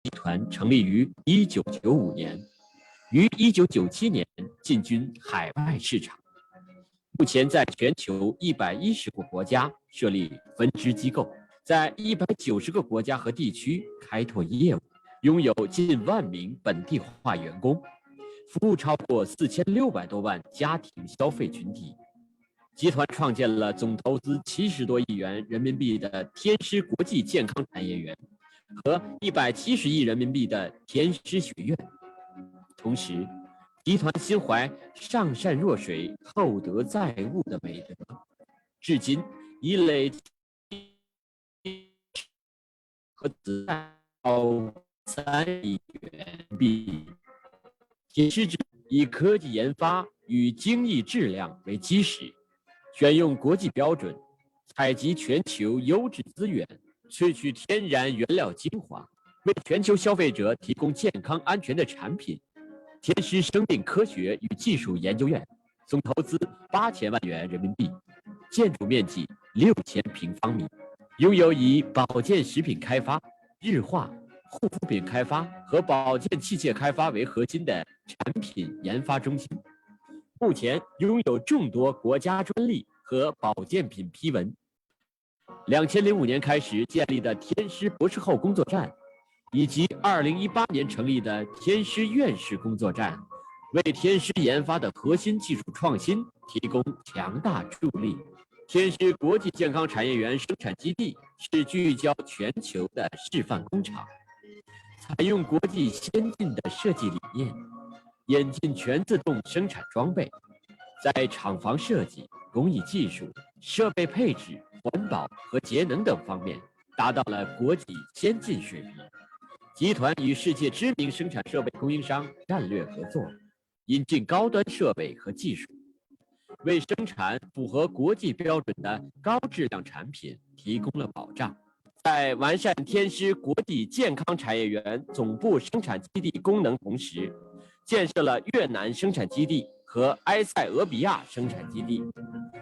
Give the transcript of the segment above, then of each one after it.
集团成立于1995年，于1997年进军海外市场。目前在全球110个国家设立分支机构，在190个国家和地区开拓业务，拥有近万名本地化员工，服务超过4600多万家庭消费群体。集团创建了总投资70多亿元人民币的天狮国际健康产业园和170亿人民币的天狮学院。同时，集团心怀上善若水、厚德载物的美德，至今已累计和资产超3亿元币。天狮以科技研发与精益质量为基石，选用国际标准，采集全球优质资源，萃取天然原料精华，为全球消费者提供健康安全的产品。天狮生命科学与技术研究院总投资8000万元人民币，建筑面积6000平方米，拥有以保健食品开发、日化、护肤品开发和保健器械开发为核心的产品研发中心。目前拥有众多国家专利和保健品批文。2005年开始建立的天狮博士后工作站，以及2018年成立的天狮院士工作站，为天狮研发的核心技术创新提供强大助力。天狮国际健康产业园生产基地是聚焦全球的示范工厂，采用国际先进的设计理念，引进全自动生产装备，在厂房设计、工艺技术、设备配置、环保和节能等方面达到了国际先进水平。集团与世界知名生产设备供应商战略合作，引进高端设备和技术，为生产符合国际标准的高质量产品提供了保障。在完善天狮国际健康产业园总部生产基地功能同时，建设了越南生产基地和埃塞俄比亚生产基地，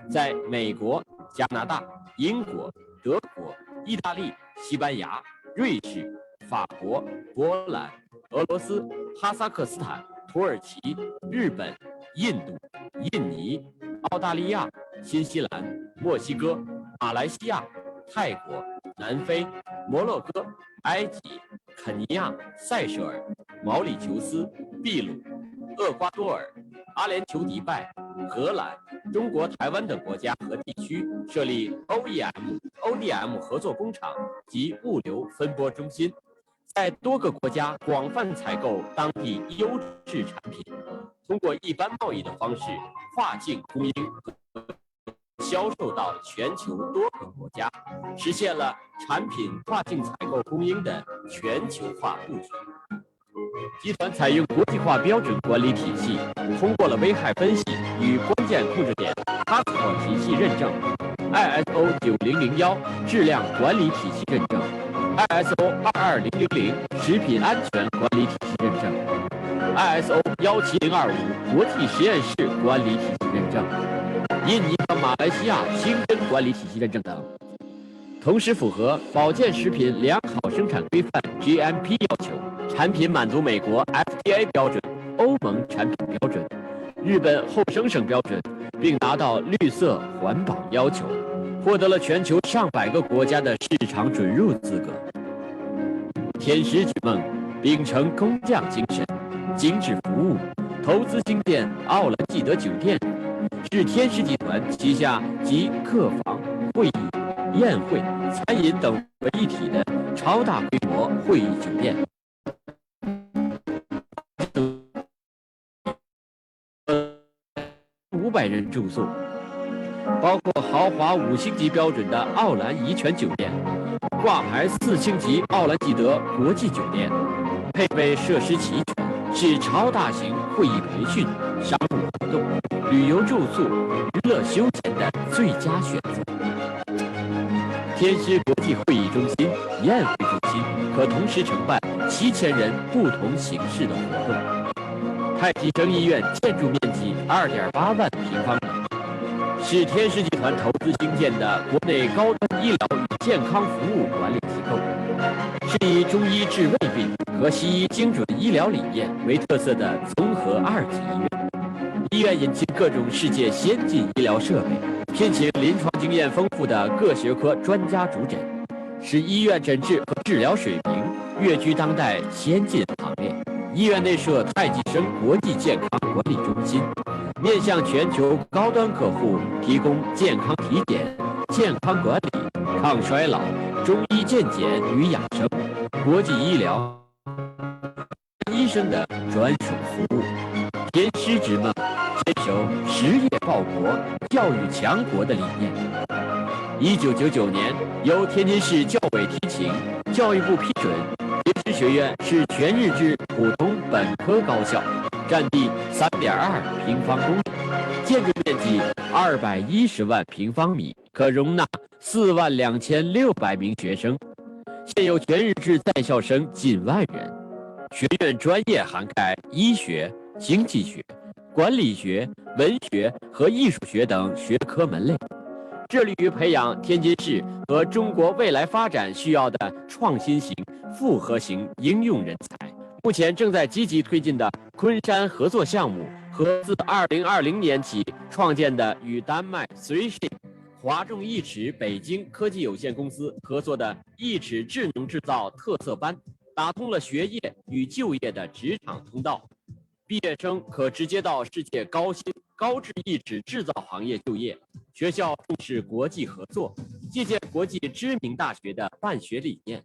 在美国、加拿大、英国、德国、意大利、西班牙、瑞士、法国、波兰、俄罗斯、哈萨克斯坦、土耳其、日本、印度、印尼、澳大利亚、新西兰、墨西哥、马来西亚、泰国、南非、摩洛哥、埃及、肯尼亚、塞舌尔、毛里求斯、秘鲁、厄瓜多尔、阿联酋迪拜、荷兰、中国台湾等国家和地区设立 OEM、ODM 合作工厂及物流分拨中心，在多个国家广泛采购当地优质产品，通过一般贸易的方式跨境供应和销售到全球多个国家，实现了产品跨境采购供应的全球化布局。集团采用国际化标准管理体系，通过了危害分析与关键控制点 Passport 体系认证、ISO 9001质量管理体系认证、ISO 22000食品安全管理体系认证、ISO 17025国际实验室管理体系认证、印尼和马来西亚清真管理体系认证等，同时符合保健食品良好生产规范 GMP 要求，产品满足美国 FDA 标准、欧盟产品标准、日本后生省标准，并达到绿色环保要求，获得了全球上百个国家的市场准入资格。天狮巨梦秉承工匠精神，精致服务，投资兴建奥兰济德酒店，是天狮集团旗下集客房、会议、宴会、餐饮等为一体的超大规模会议酒店。500人住宿，包括豪华5星级标准的奥兰怡泉酒店，挂牌4星级奥兰济德国际酒店，配备设施齐全，是超大型会议培训、商务活动、旅游住宿、娱乐休闲的最佳选择。天狮国际会议中心、宴会中心可同时承办7000人不同形式的活动。太极城医院建筑面积2.8万平方米，是天狮集团投资兴建的国内高端医疗与健康服务管理机构。是以中医治胃病和西医精准医疗理念为特色的综合2级医院。医院引进各种世界先进医疗设备，聘请临床经验丰富的各学科专家主诊，使医院诊治和治疗水平跃居当代先进行列。医院内设太极生国际健康管理中心，面向全球高端客户提供健康体检、健康管理、抗衰老、中医健检与养生、国际医疗、医生的专属服务。天师之梦，坚守实业报国、教育强国的理念。1999年，由天津市教委提请，教育部批准，天师学院是全日制普通本科高校，占地3.2平方公里，建筑面积210万平方米，可容纳42600名学生，现有全日制在校生近万人。学院专业涵盖医学、经济学、管理学、文学和艺术学等学科门类，致力于培养天津市和中国未来发展需要的创新型、复合型应用人才。目前正在积极推进的昆山合作项目和自2020年起创建的与丹麦 3Shape、华众易齿北京科技有限公司合作的易齿智能制造特色班，打通了学业与就业的职场通道。毕业生可直接到世界高新高质易齿制造行业就业。学校重视国际合作，借鉴国际知名大学的办学理念，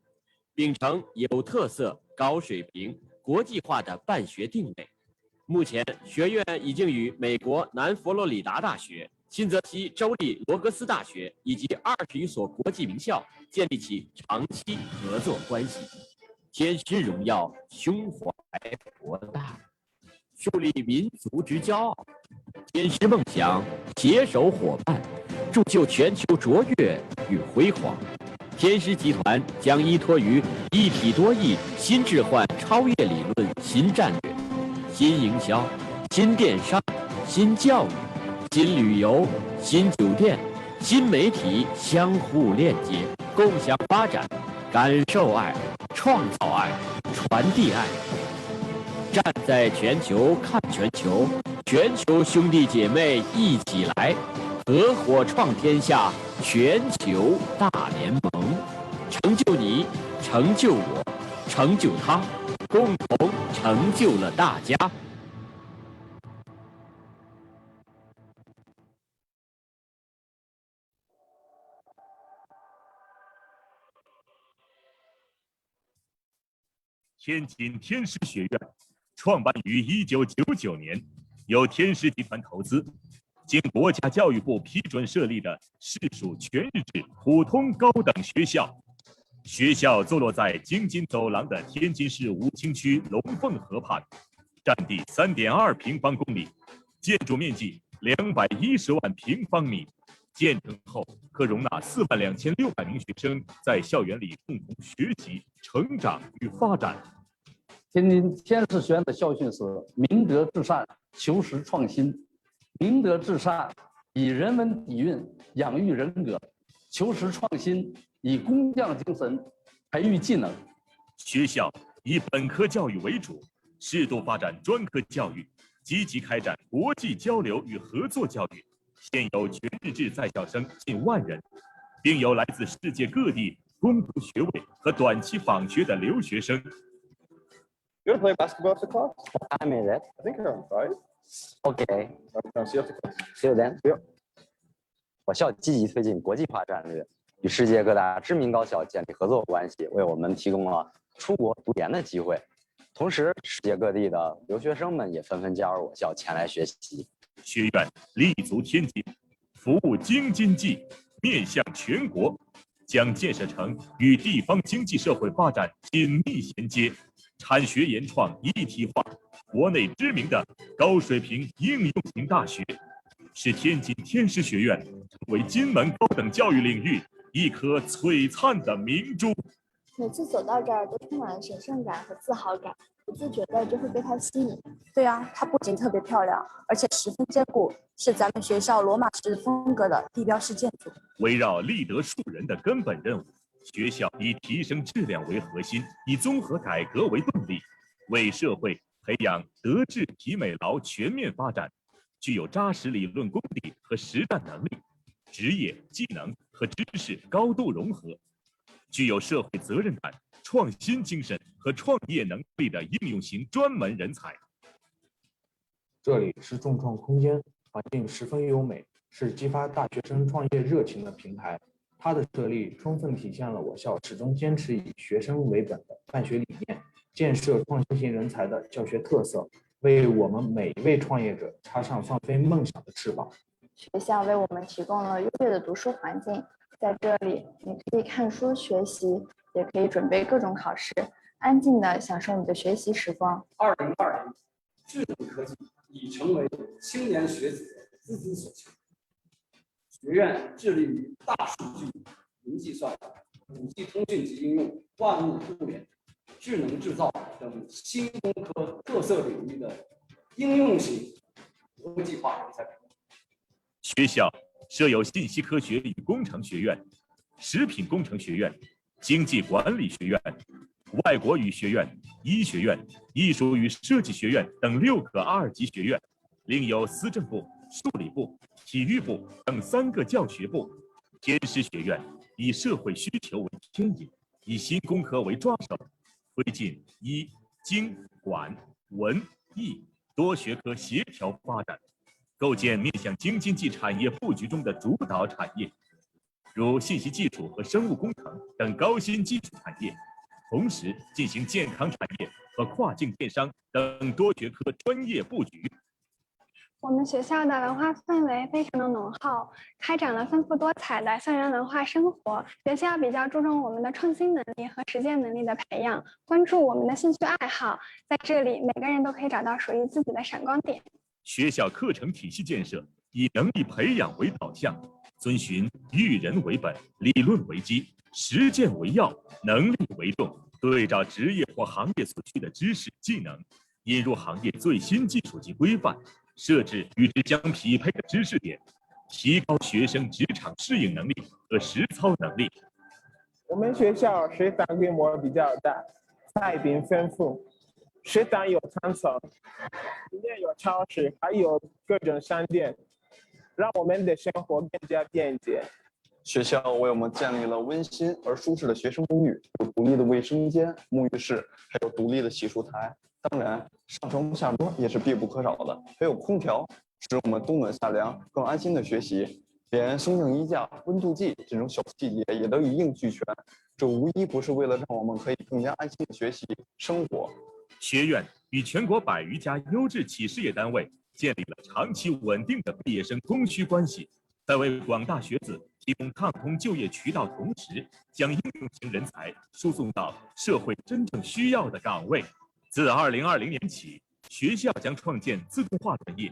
秉承有特色、高水平、国际化的办学定位。目前，学院已经与美国南佛罗里达大学、新泽西州立罗格斯大学以及20余所国际名校建立起长期合作关系。天师荣耀，胸怀博大，树立民族之骄傲。天师梦想，携手伙伴，铸就全球卓越与辉煌。天师集团将依托于一体多义新置换超越理论新战略、新营销、新电商、新教育、新旅游、新酒店、新媒体相互链接，共享发展，感受爱，创造爱，传递爱。站在全球看全球，全球兄弟姐妹一起来，合伙创天下，全球大联盟，成就你，成就我，成就他，共同成就了大家。天津天师学院创办于1999年，由天师集团投资，经国家教育部批准设立的市属全日制普通高等学校。学校坐落在京津走廊的天津市武清区龙凤河畔，占地3.2平方公里，建筑面积210万平方米。建成后可容纳42600名学生在校园里共同学习、成长与发展。天津天师学院的校训是“明德至善，求实创新”。明德至善以人文底蕴养育人格，求实创新以工匠精神培育技能。学校以本科教育为主，适度发展专科教育，积极开展国际交流与合作教育。现有全日制在校生近万人，并有来自世界各地攻读学位和短期访学的留学生。You want to play basketball after class? I made it. I think you're on Friday. Okay. I'll see you after class. See you then. Yeah. 我校积极推进国际化战略，与世界各大知名高校建立合作关系，为我们提供了出国读研的机会。同时，世界各地的留学生们也纷纷加入我校前来学习。学院立足天津，服务京津冀，面向全国，将建设成与地方经济社会发展紧密衔接、产学研创一体化、国内知名的高水平应用型大学，使天津天师学院成为金门高等教育领域一颗璀璨的明珠。每次走到这儿都充满了神圣感和自豪感，不自觉的就会被它吸引。对啊，它不仅特别漂亮，而且十分坚固，是咱们学校罗马式风格的地标式建筑。围绕立德树人的根本任务，学校以提升质量为核心，以综合改革为动力，为社会培养德智体美劳全面发展，具有扎实理论功底和实战能力，职业技能和知识高度融合，具有社会责任感、创新精神和创业能力的应用型专门人才。这里是众创空间，环境十分优美，是激发大学生创业热情的平台。它的设立充分体现了我校始终坚持以学生为本的办学理念，建设创新型人才的教学特色，为我们每一位创业者插上放飞梦想的翅膀。学校为我们提供了优越的读书环境，在这里你可以看书学习，也可以准备各种考试，安静地享受你的学习时光。2022年，智能科技已成为青年学子的孜孜所求。学院致力于大数据、云计算、5G 通讯及应用、万物互联、智能制造等新工科特色领域的应用型国际化人才培养。学校设有信息科学与工程学院、食品工程学院、经济管理学院、外国语学院、医学院、艺术与设计学院等6个2级学院，另有思政部、数理部、体育部等3个教学部。天师学院以社会需求为牵引，以新工科为抓手，推进医、经、管、文、艺多学科协调发展，构建面向京津冀产业布局中的主导产业，如信息技术和生物工程等高新基础产业，同时进行健康产业和跨境电商等多学科专业布局。我们学校的文化氛围非常的浓厚，开展了丰富多彩的校园文化生活。学校比较注重我们的创新能力和实践能力的培养，关注我们的兴趣爱好，在这里每个人都可以找到属于自己的闪光点。学校课程体系建设以能力培养为导向，遵循育人为本、理论为基、实践为要、能力为重，对照职业或行业所需的知识技能，引入行业最新技术及规范，设置与之相匹配的知识点，提高学生职场适应能力和实操能力。我们学校食堂规模比较大，菜品丰富，食堂有3层，里面有超市，还有各种商店，让我们的生活更加便捷。学校为我们建立了温馨而舒适的学生公寓，有独立的卫生间、沐浴室，还有独立的洗漱台。当然，上床下桌也是必不可少的，还有空调，使我们冬暖夏凉，更安心的学习。连松正衣架、温度计这种小细节也都一应俱全，这无一不是为了让我们可以更加安心的学习生活。学院与全国100余家优质企事业单位建立了长期稳定的毕业生供需关系，在为广大学子提供畅通就业渠道同时，将应用型人才输送到社会真正需要的岗位。自2020年起，学校将创建自动化专业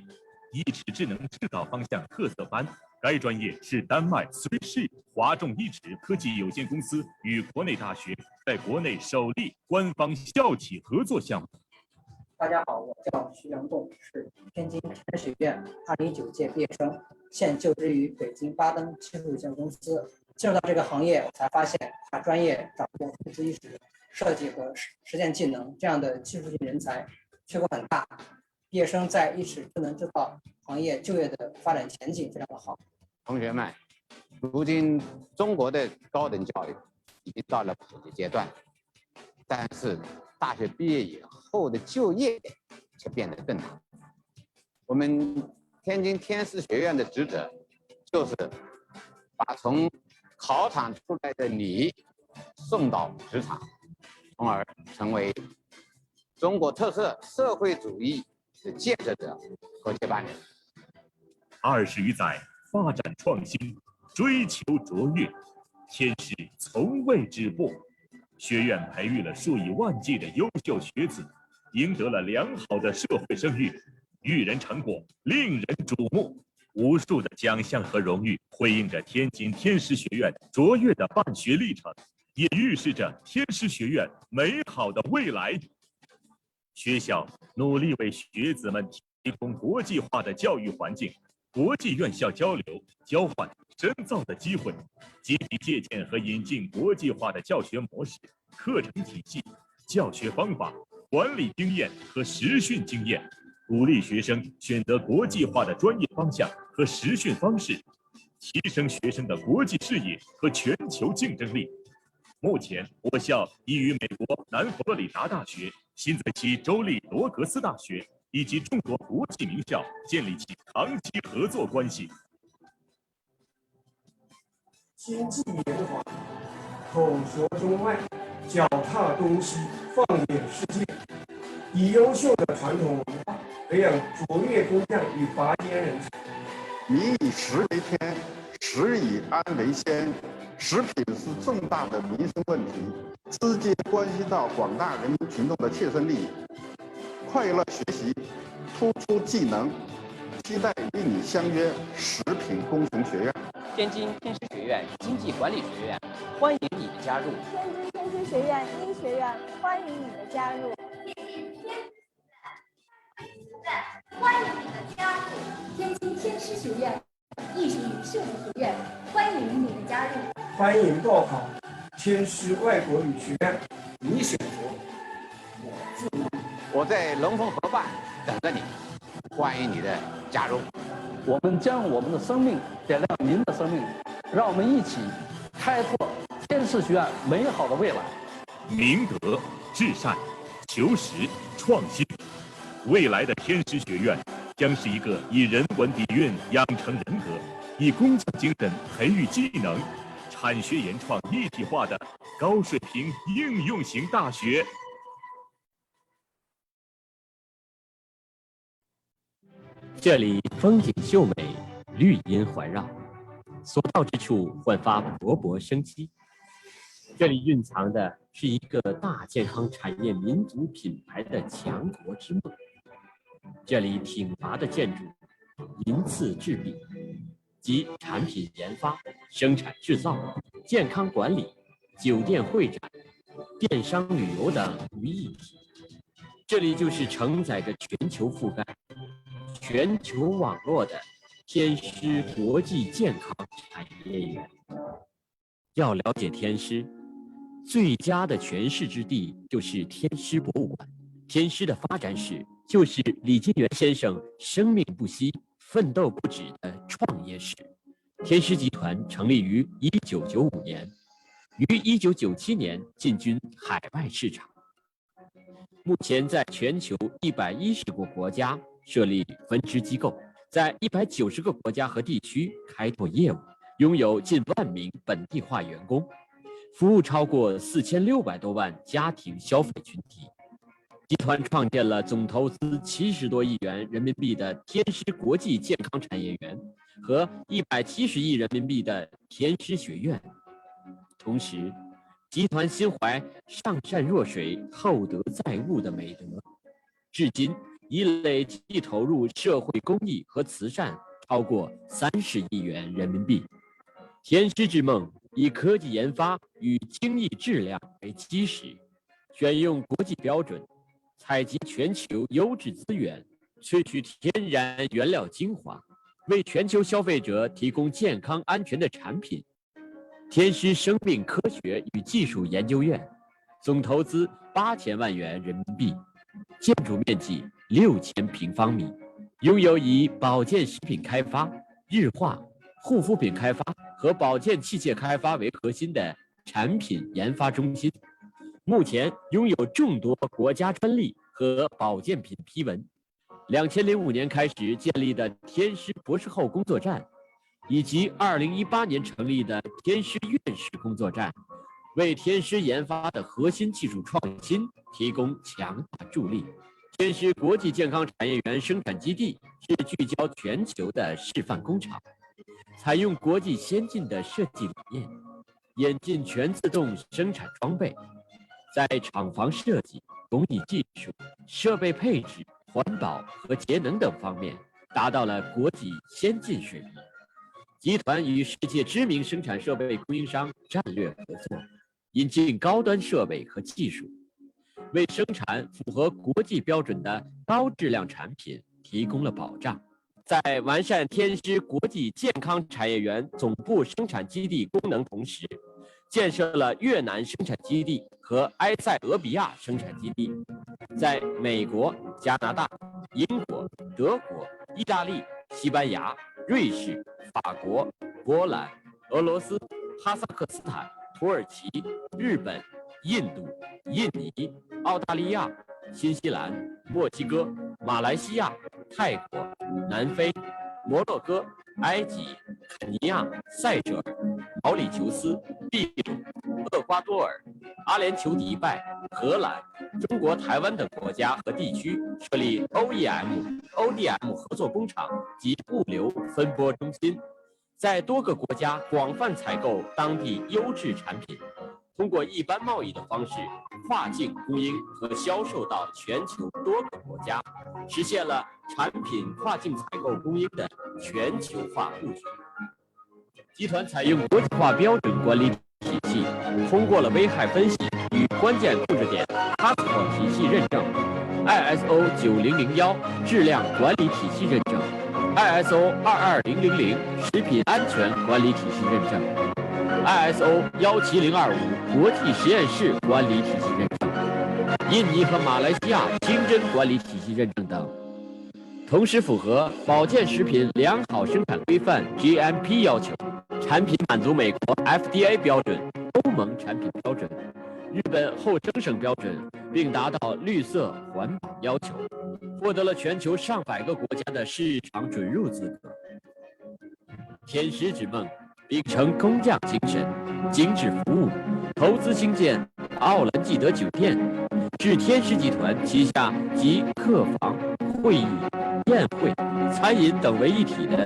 意识智能制造方向特色班，该专业是丹麦 3Ship 华众意识科技有限公司与国内大学在国内首例官方校企合作项目。大家好，我叫徐阳栋，是天津天师学院2019届毕业生，现就职于北京巴登技术有限公司。进入到这个行业，我才发现把专业掌握数字意识、设计和实践技能这样的技术性人才缺口很大。毕业生在意识智能制造行业就业的发展前景非常的好。同学们，如今中国的高等教育已经到了普及阶段，但是大学毕业以后的就业却变得更难。我们天津天师学院的职责就是把从考场出来的你送到职场，从而成为中国特色社会主义的建设者和接班人。20余载发展创新，追求卓越，天师从未止步。学院培育了数以万计的优秀学子，赢得了良好的社会声誉，育人成果令人瞩目。无数的奖项和荣誉辉映着天津天师学院卓越的办学历程，也预示着天师学院美好的未来。学校努力为学子们提供国际化的教育环境，国际院校交流交换、深造的机会，积极借鉴和引进国际化的教学模式、课程体系、教学方法、管理经验和实训经验，鼓励学生选择国际化的专业方向和实训方式，提升学生的国际视野和全球竞争力。目前，我校已与美国南佛罗里达大学、新泽西州立罗格斯大学以及众多国际名校建立起长期合作关系。经济圆滑，口说中外，脚踏东西，放眼世界，以优秀的传统文化培养卓越工匠与拔尖人才。民以食为天，食以安为先。食品是重大的民生问题，直接关系到广大人民群众的切身利益。快乐学习，突出技能，期待与你相约食品工程学院。天津天师学院经济管理学院欢迎你的加入。天津天师学院医学院欢迎你的加入。欢迎你的加入。天津天师学院艺术与设计学院欢迎你的加入。欢迎报考天师外国语学院，你选择，我自由。我在龙凤河畔等着你，欢迎你的加入。我们将我们的生命点亮您的生命，让我们一起开拓天师学院美好的未来。明德、至善、求实、创新，未来的天师学院将是一个以人文底蕴养成人格，以工匠精神培育技能，产学研创一体化的高水平应用型大学。这里风景秀美，绿荫环绕，所到之处焕发勃勃生机。这里蕴藏的是一个大健康产业民族品牌的强国之梦。这里挺拔的建筑，鳞次栉比，集产品研发、生产制造、健康管理、酒店会展、电商旅游等于一体。这里就是承载着全球覆盖、全球网络的天师国际健康产业园。要了解天师，最佳的诠释之地就是天师博物馆。天师的发展史就是李金源先生生命不息、奋斗不止的创业史。天师集团成立于1995年，于1997年进军海外市场。目前在全球110个国家设立分支机构，在190个国家和地区开拓业务，拥有近1万名本地化员工，服务超过4600多万家庭消费群体。集团创建了总投资70多亿元人民币的天师国际健康产业园和170亿人民币的天师学院。同时，集团心怀上善若水、厚德载物的美德，至今已累计投入社会公益和慈善超过30亿元人民币。天师之梦以科技研发与精益质量为基石，选用国际标准，采集全球优质资源，萃取天然原料精华，为全球消费者提供健康安全的产品。天师生命科学与技术研究院总投资8000万元人民币，建筑面积6000平方米，拥有以保健食品开发、日化、护肤品开发和保健器械开发为核心的产品研发中心。目前拥有众多国家专利和保健品批文。2005年开始建立的天师博士后工作站，以及2018年成立的天师院士工作站，为天师研发的核心技术创新提供强大助力。天师国际健康产业园生产基地是聚焦全球的示范工厂，采用国际先进的设计理念，引进全自动生产装备，在厂房设计、工艺技术、设备配置、环保和节能等方面达到了国际先进水平。集团与世界知名生产设备供应商战略合作，引进高端设备和技术，为生产符合国际标准的高质量产品提供了保障。在完善天狮国际健康产业园总部生产基地功能同时，建设了越南生产基地和埃塞俄比亚生产基地，在美国、加拿大、英国、德国、意大利、西班牙、瑞士、法国、波兰、俄罗斯、哈萨克斯坦、土耳其、日本、印度、印尼、澳大利亚、新西兰、墨西哥、马来西亚、泰国、南非、摩洛哥、埃及、肯尼亚、塞舌尔、毛里求斯、秘鲁、厄瓜多尔、阿联酋迪拜、荷兰、中国台湾等国家和地区设立 OEM、ODM 合作工厂及物流分拨中心，在多个国家广泛采购当地优质产品，通过一般贸易的方式跨境供应和销售到全球多个国家，实现了产品跨境采购供应的全球化布局。集团采用国际化标准管理体系，通过了危害分析与关键控制点 PASCO 体系认证、ISO 9001质量管理体系认证、ISO 22000食品安全管理体系认证、ISO 17025国际实验室管理体系认证、印尼和马来西亚清真管理体系认证等，同时符合保健食品良好生产规范 GMP 要求，产品满足美国 FDA 标准、欧盟产品标准、日本后生省标准，并达到绿色环保要求，获得了全球上百个国家的市场准入资格。天狮之梦秉承工匠精神，精致服务，投资兴建奥兰季德酒店，是天狮集团旗下集客房、会议、宴会、餐饮等为一体的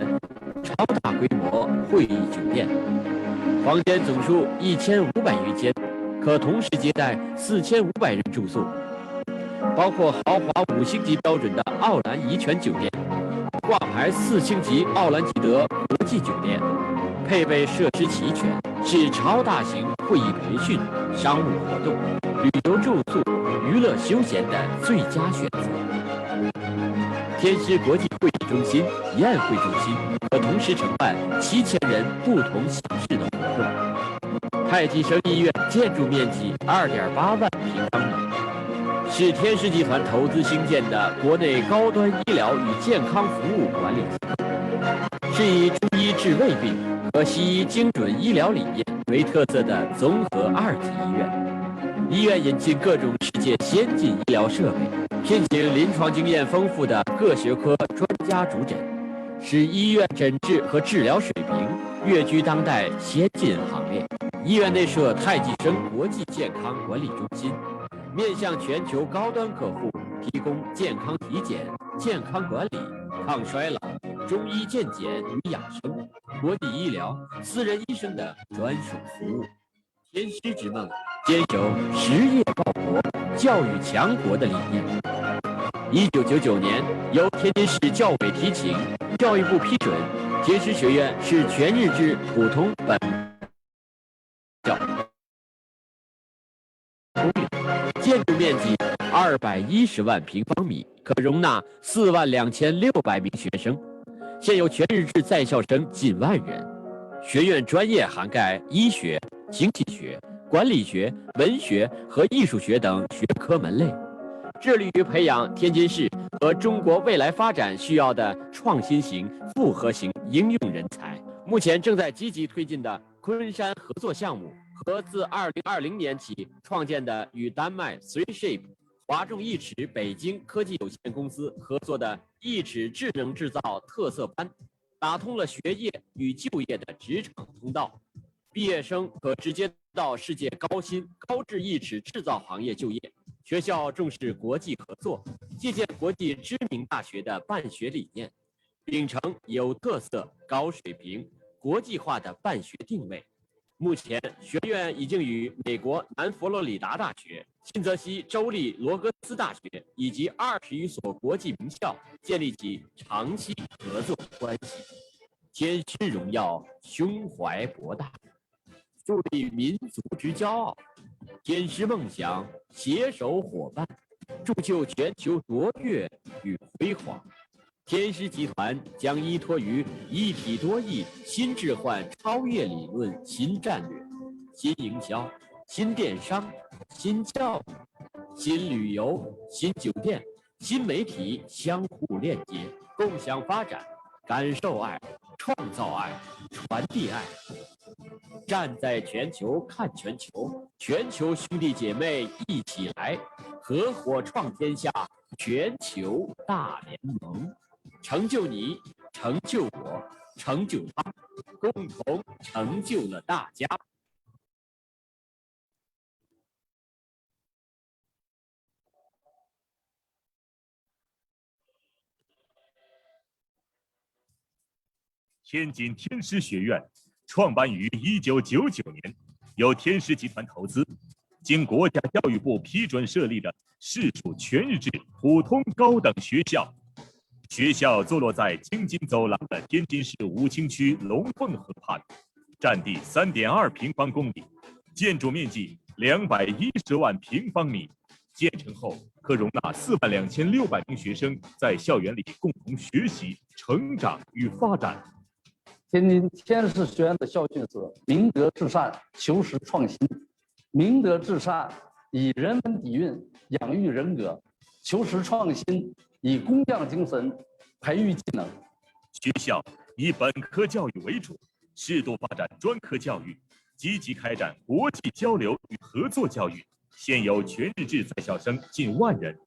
超大规模会议酒店，房间总数1500余间，可同时接待4500人住宿，包括豪华5星级标准的奥兰怡泉酒店，挂牌4星级奥兰吉德国际酒店，配备设施齐全，是超大型会议培训、商务活动、旅游住宿、娱乐休闲的最佳选择。天狮国际会议中心、宴会中心可同时承办7000人不同形式的活动。太极生医院建筑面积2.8万平方米，是天狮集团投资兴建的国内高端医疗与健康服务管理机构，是以中医治胃病和西医精准医疗理念为特色的综合2级医院。医院引进各种世界先进医疗设备，聘请临床经验丰富的各学科专家主诊，使医院诊治和治疗水平跃居当代先进行列。医院内设太极生国际健康管理中心，面向全球高端客户提供健康体检、健康管理、抗衰老、中医健检与养生、国际医疗、私人医生的专属服务。天狮之梦坚守实业报国、教育强国的理念。1999年，由天津市教委提请，教育部批准，天狮学院是全日制普通本教，建筑面积210万平方米，可容纳42600名学生，现有全日制在校生近万人。学院专业涵盖医学、经济学、管理学、文学和艺术学等学科门类，致力于培养天津市和中国未来发展需要的创新型、复合型应用人才。目前正在积极推进的昆山合作项目和自2020年起创建的与丹麦 3Shape、华众易齿北京科技有限公司合作的易齿智能制造特色班，打通了学业与就业的职场通道，毕业生可直接到世界高薪高质易齿制造行业就业。学校重视国际合作，借鉴国际知名大学的办学理念，秉承有特色、高水平、国际化的办学定位。目前，学院已经与美国南佛罗里达大学、新泽西州立罗格斯大学以及20余所国际名校建立起长期合作关系。天狮荣耀，胸怀博大，树立民族之骄傲。天狮梦想，携手伙伴，铸就全球卓越与辉煌。天狮集团将依托于一体多翼新置换超越理论新战略、新营销、新电商、新教育、新旅游、新酒店、新媒体相互链接，共享发展，感受爱，创造爱，传递爱。站在全球看全球，全球兄弟姐妹一起来，合伙创天下全球大联盟，成就你，成就我，成就他，共同成就了大家。天津天狮学院创办于1999年，由天狮集团投资，经国家教育部批准设立的市属全日制普通高等学校。学校坐落在京津走廊的天津市武清区龙凤河畔，占地3.2平方公里，建筑面积210万平方米。建成后可容纳42600名学生在校园里共同学习、成长与发展。天津天狮学院的校训是“明德至善，求实创新”。明德至善，以人文底蕴养育人格；求实创新，以工匠精神培育技能。学校以本科教育为主，适度发展专科教育，积极开展国际交流与合作教育。现有全日制在校生近1万人，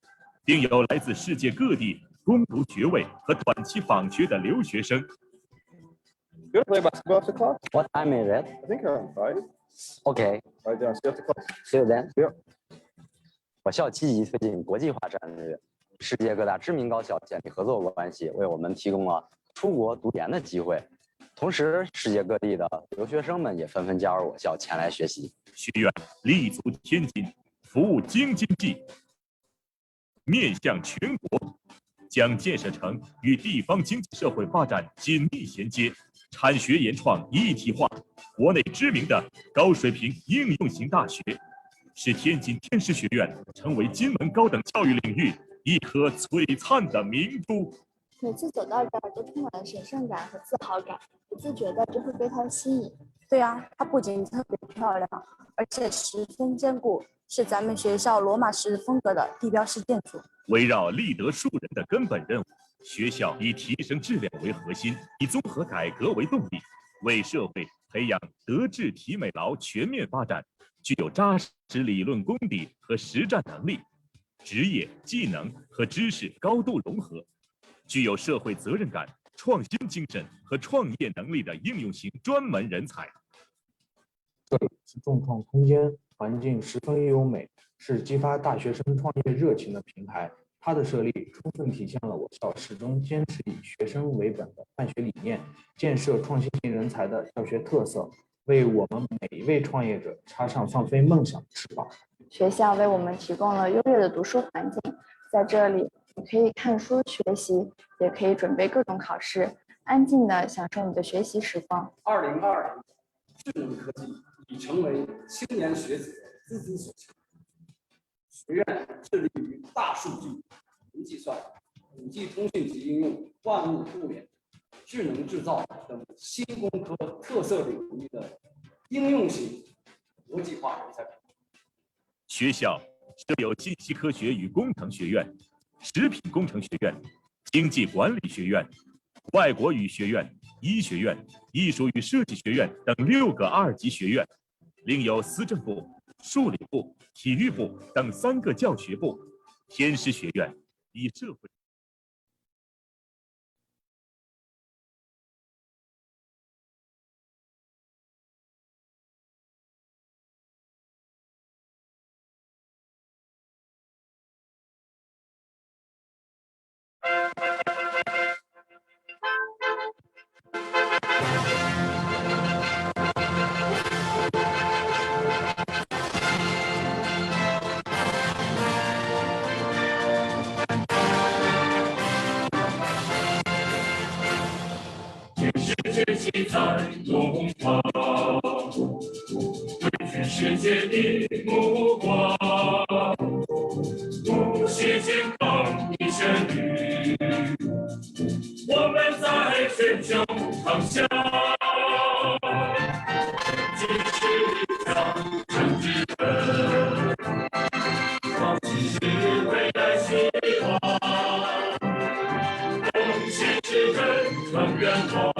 并有来自世界各地攻读学位和短期访学的留学生。You want to play basketball after class? What time is it? I think around 5. Okay. Right, yeah, see you after class. See you then. Yeah. 我校积极推进国际化战略，与世界各大知名高校建立合作关系，为我们提供了出国读研的机会。同时，世界各地的留学生们也纷纷加入我校前来学习。学院立足天津，服务京津冀，面向全国，将建设成与地方经济社会发展紧密衔接、产学研创一体化、国内知名的高水平应用型大学，使天津天狮学院成为金门高等教育领域一颗璀璨的明珠。每次走到这儿都充满了神圣感和自豪感，不自觉的就会被它吸引。对啊，它不仅特别漂亮，而且十分坚固，是咱们学校罗马式风格的地标式建筑。围绕立德树人的根本任务，学校以提升质量为核心，以综合改革为动力，为社会培养德智体美劳全面发展，具有扎实理论功底和实战能力，职业技能和知识高度融合，具有社会责任感、创新精神和创业能力的应用型专门人才。这里是众创空间，环境十分优美，是激发大学生创业热情的平台。它的设立充分体现了我校始终坚持以学生为本的办学理念，建设创新型人才的教学特色，为我们每一位创业者插上放飞梦想的翅膀。学校为我们提供了优越的读书环境，在这里你可以看书学习，也可以准备各种考试，安静地享受你的学习时光。2020智能科技已成为青年学子的孜孜所求。学院致力于大数据、云计算、5G 通讯及应用、万物互联、智能制造等新工科特色领域的应用型国际化人才平台。学校设有信息科学与工程学院、食品工程学院、经济管理学院、外国语学院、医学院、艺术与设计学院等6个2级学院，另有思政部、数理部、体育部等3个教学部。天狮学院以社会志气在东方，汇聚世界的目光，无需健康的旋律，畅销，即是长城之根，创新是未来希望，贡献是真诚愿望，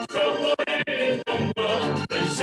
生活运动的分享。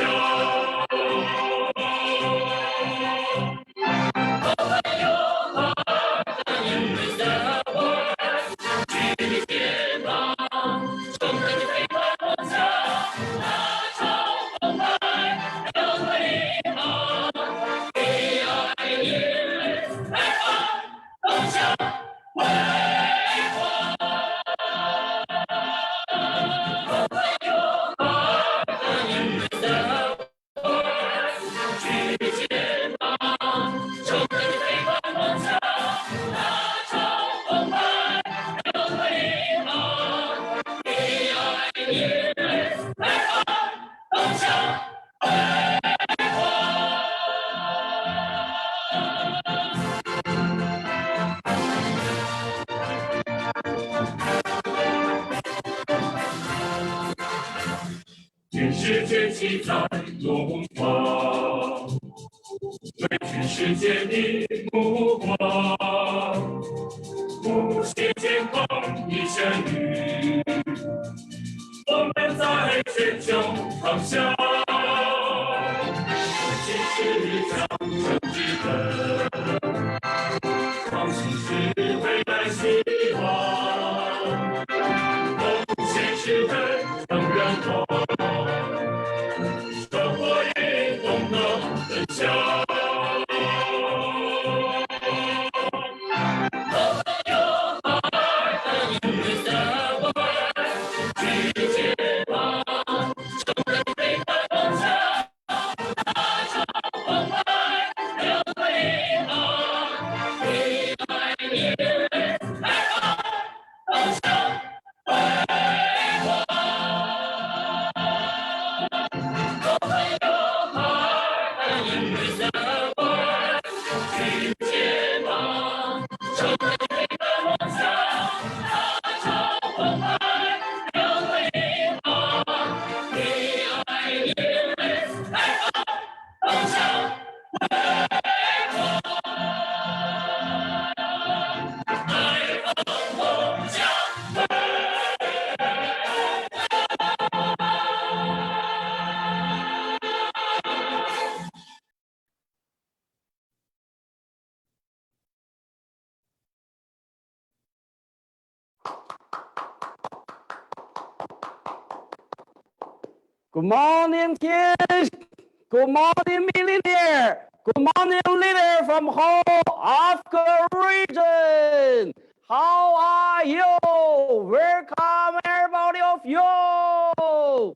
全世界期待荣华，为全世界的目光，无限健康的旋律，我们在全球畅销，其实长城之根，创新是未来希望，贡献是真诚愿望。Good morning, kids. Good morning, millionaire. Good morning, leader from whole Africa region. How are you? Welcome, everybody of you.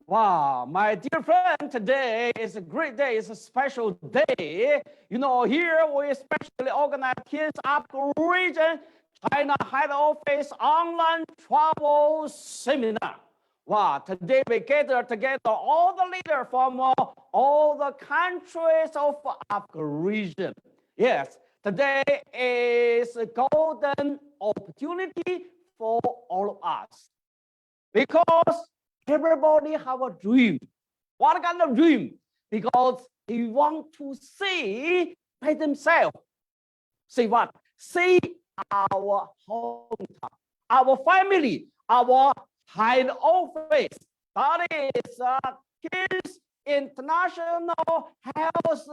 Wow, my dear friend, today is a great day. It's a special day. You know, here we especially organize Kids Africa region China Head Office online travel seminar. Wow, today we gather together all the leaders from all the countries of Africa region. Yes, today is a golden opportunity for all of us because everybody have a dream. What kind of dream? Because they want to see by themselves. See what? See our hometown, our family, our head office. That is Kids International Health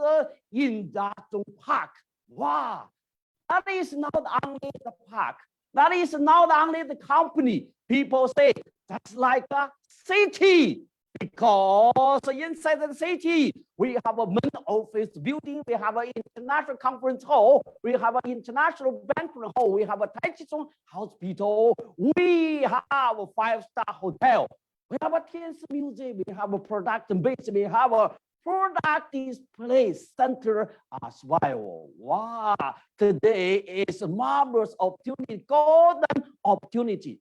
Industrial Park. Wow, that is not only the park. That is not only the company. People say that's like a city because inside the city we have a main office building, we have an international conference hall, we have an international banquet hall, we have a Taichung hospital, we have a 5-star hotel, we have a Tiansi museum, we have a production base, we have a product display center as well. Wow, today is a marvelous opportunity, golden opportunity.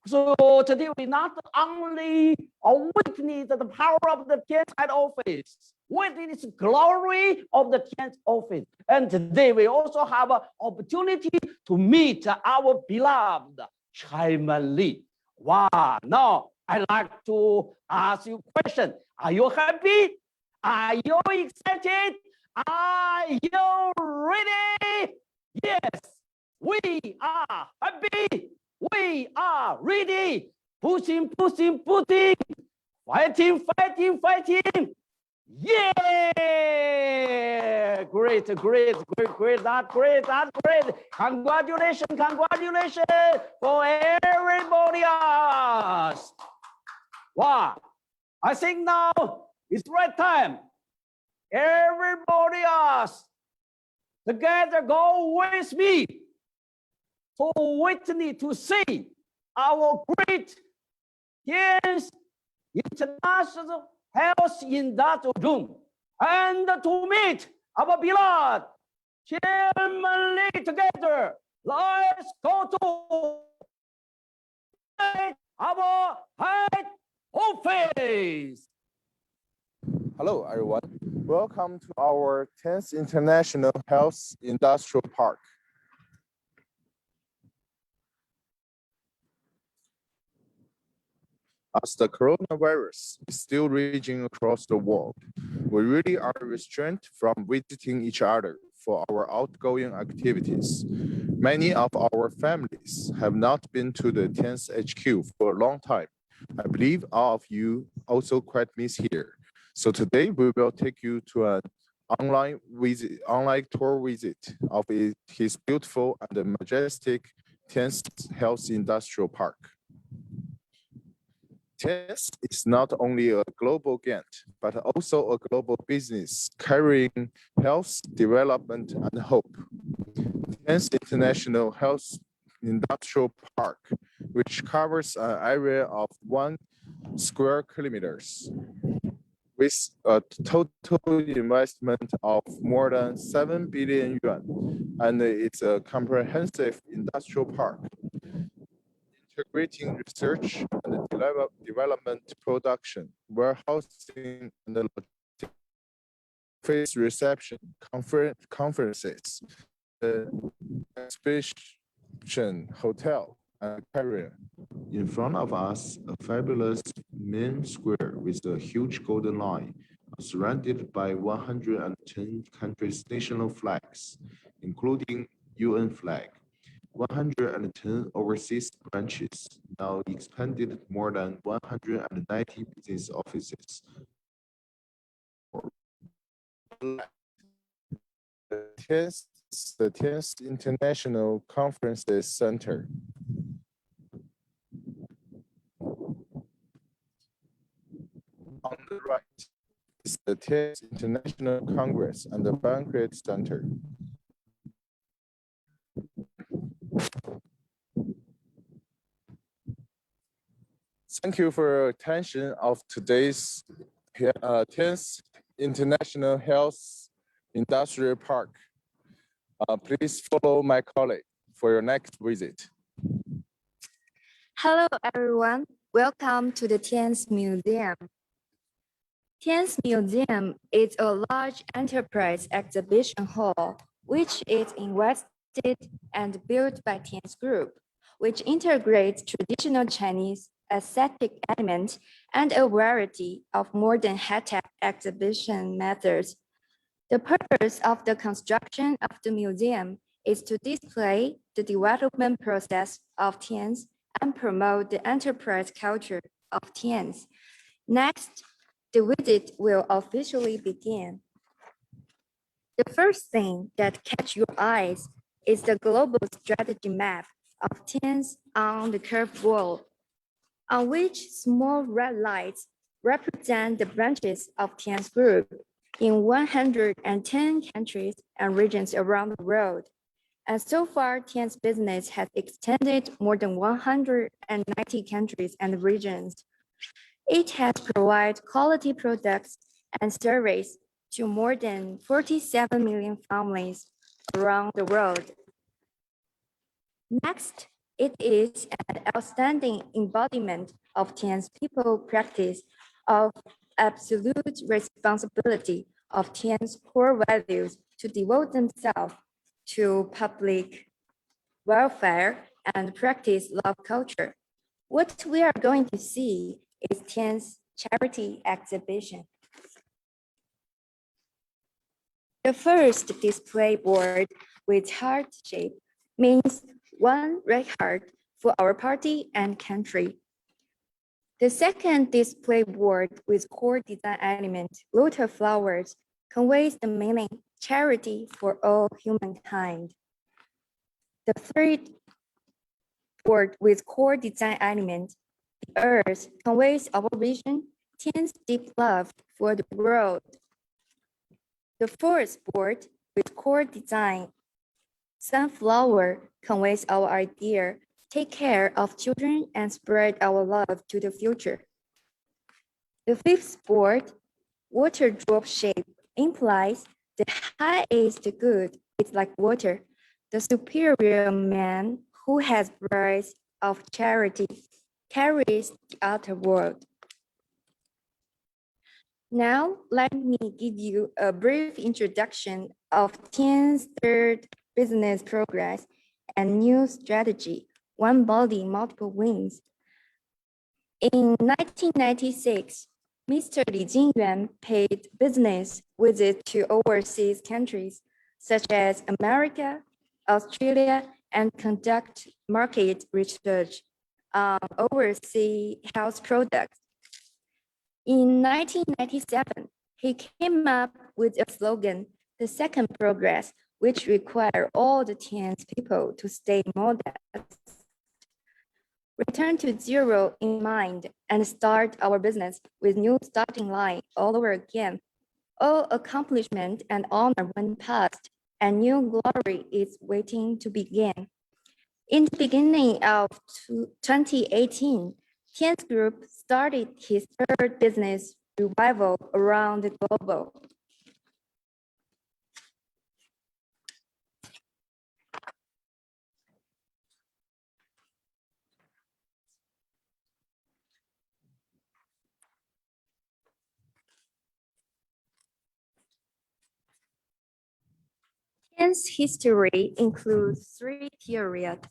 So today we not only witness the power of the Tian's head office, witness the glory of the Tian's office. And today we also have an opportunity to meet our beloved Chairman Li. Wow, now I'd like to ask you a question. Are you happy? Are you excited? Are you ready? Yes, we are happy. We are ready. Pushing, pushing, pushing. Fighting, fighting, fighting. Yeah! Great, great, great, great. That's great, that's great. Congratulations, congratulations for everybody else. Wow. I think now it's right time. Everybody else together go with me to witness, to see our great Tian's International Health Industrial Room and to meet our beloved Chairman Li together. Let's go to our head office. Hello, everyone. Welcome to our 10th International Health Industrial Park. As the coronavirus is still raging across the world, we really are restrained from visiting each other for our outgoing activities. Many of our families have not been to the 10th HQ for a long time. I believe all of you also quite miss here. So today we will take you to an online tour visit of his beautiful and majestic 10th Health Industrial Park. 10th is not only a global giant, but also a global business carrying health, development, and hope. 10th International Health Industrial Park, which covers an area of 1 square kilometers, with a total investment of more than 7 billion yuan, and it's a comprehensive industrial park, integrating research and development, production, warehousing, and face reception, conferences, exhibition, hotel, and carrier. In front of us, a fabulous main square with a huge golden line, surrounded by 110 countries' national flags, including UN flag. 110 overseas branches, now expanded more than 190 business offices. The 10th International Conferences Center. On the right is the 10th International Congress and the Banquet Center. Thank you for your attention of today's 10th International Health Industrial Park. Please follow my colleague for your next visit. Hello, everyone. Welcome to the Tian's Museum. Tian's Museum is a large enterprise exhibition hall, which is invested and built by Tian's Group, which integrates traditional Chinese aesthetic elements and a variety of modern high-tech exhibition methods. The purpose of the construction of the museum is to display the development process of Tian's and promote the enterprise culture of Tian's. Next, the visit will officially begin. The first thing that catches your eyes is the global strategy map of Tian's on the curved wall, on which small red lights represent the branches of Tian's Group in 110 countries and regions around the world. And so far, Tian's business has extended more than 190 countries and regions. It has provided quality products and service to more than 47 million families around the world. Next, It is an outstanding embodiment of Tian's people practice of absolute responsibility, of Tian's core values to devote themselves to public welfare and practice love culture. What we are going to see is Tian's charity exhibition. The first display board with heart shape means one red heart for our party and country. The second display board with core design element, lotus flowers, conveys the meaning charity for all humankind. The third board with core design element, the earth, conveys our vision, Tian's deep love for the world. The fourth board with core design, sunflower, conveys our idea, take care of children and spread our love to the future. The fifth board, water drop shape, implies the highest good is like water, the superior man who has breath of charity carries the outer world. Now, let me give you a brief introduction of Tian's third business progress and new strategy, one body, multiple wings. In 1996, Mr. Li Jingyuan paid business visits to overseas countries such as America, Australia, and conduct market research on overseas health products. In 1997, he came up with a slogan, the second progress, which require all the Tian's people to stay modest, return to zero in mind, and start our business with new starting line all over again. All accomplishment and honor went past, and new glory is waiting to begin. In the beginning of 2018, Tian's Group started his third business revival around the globe. Tian's history includes three periods.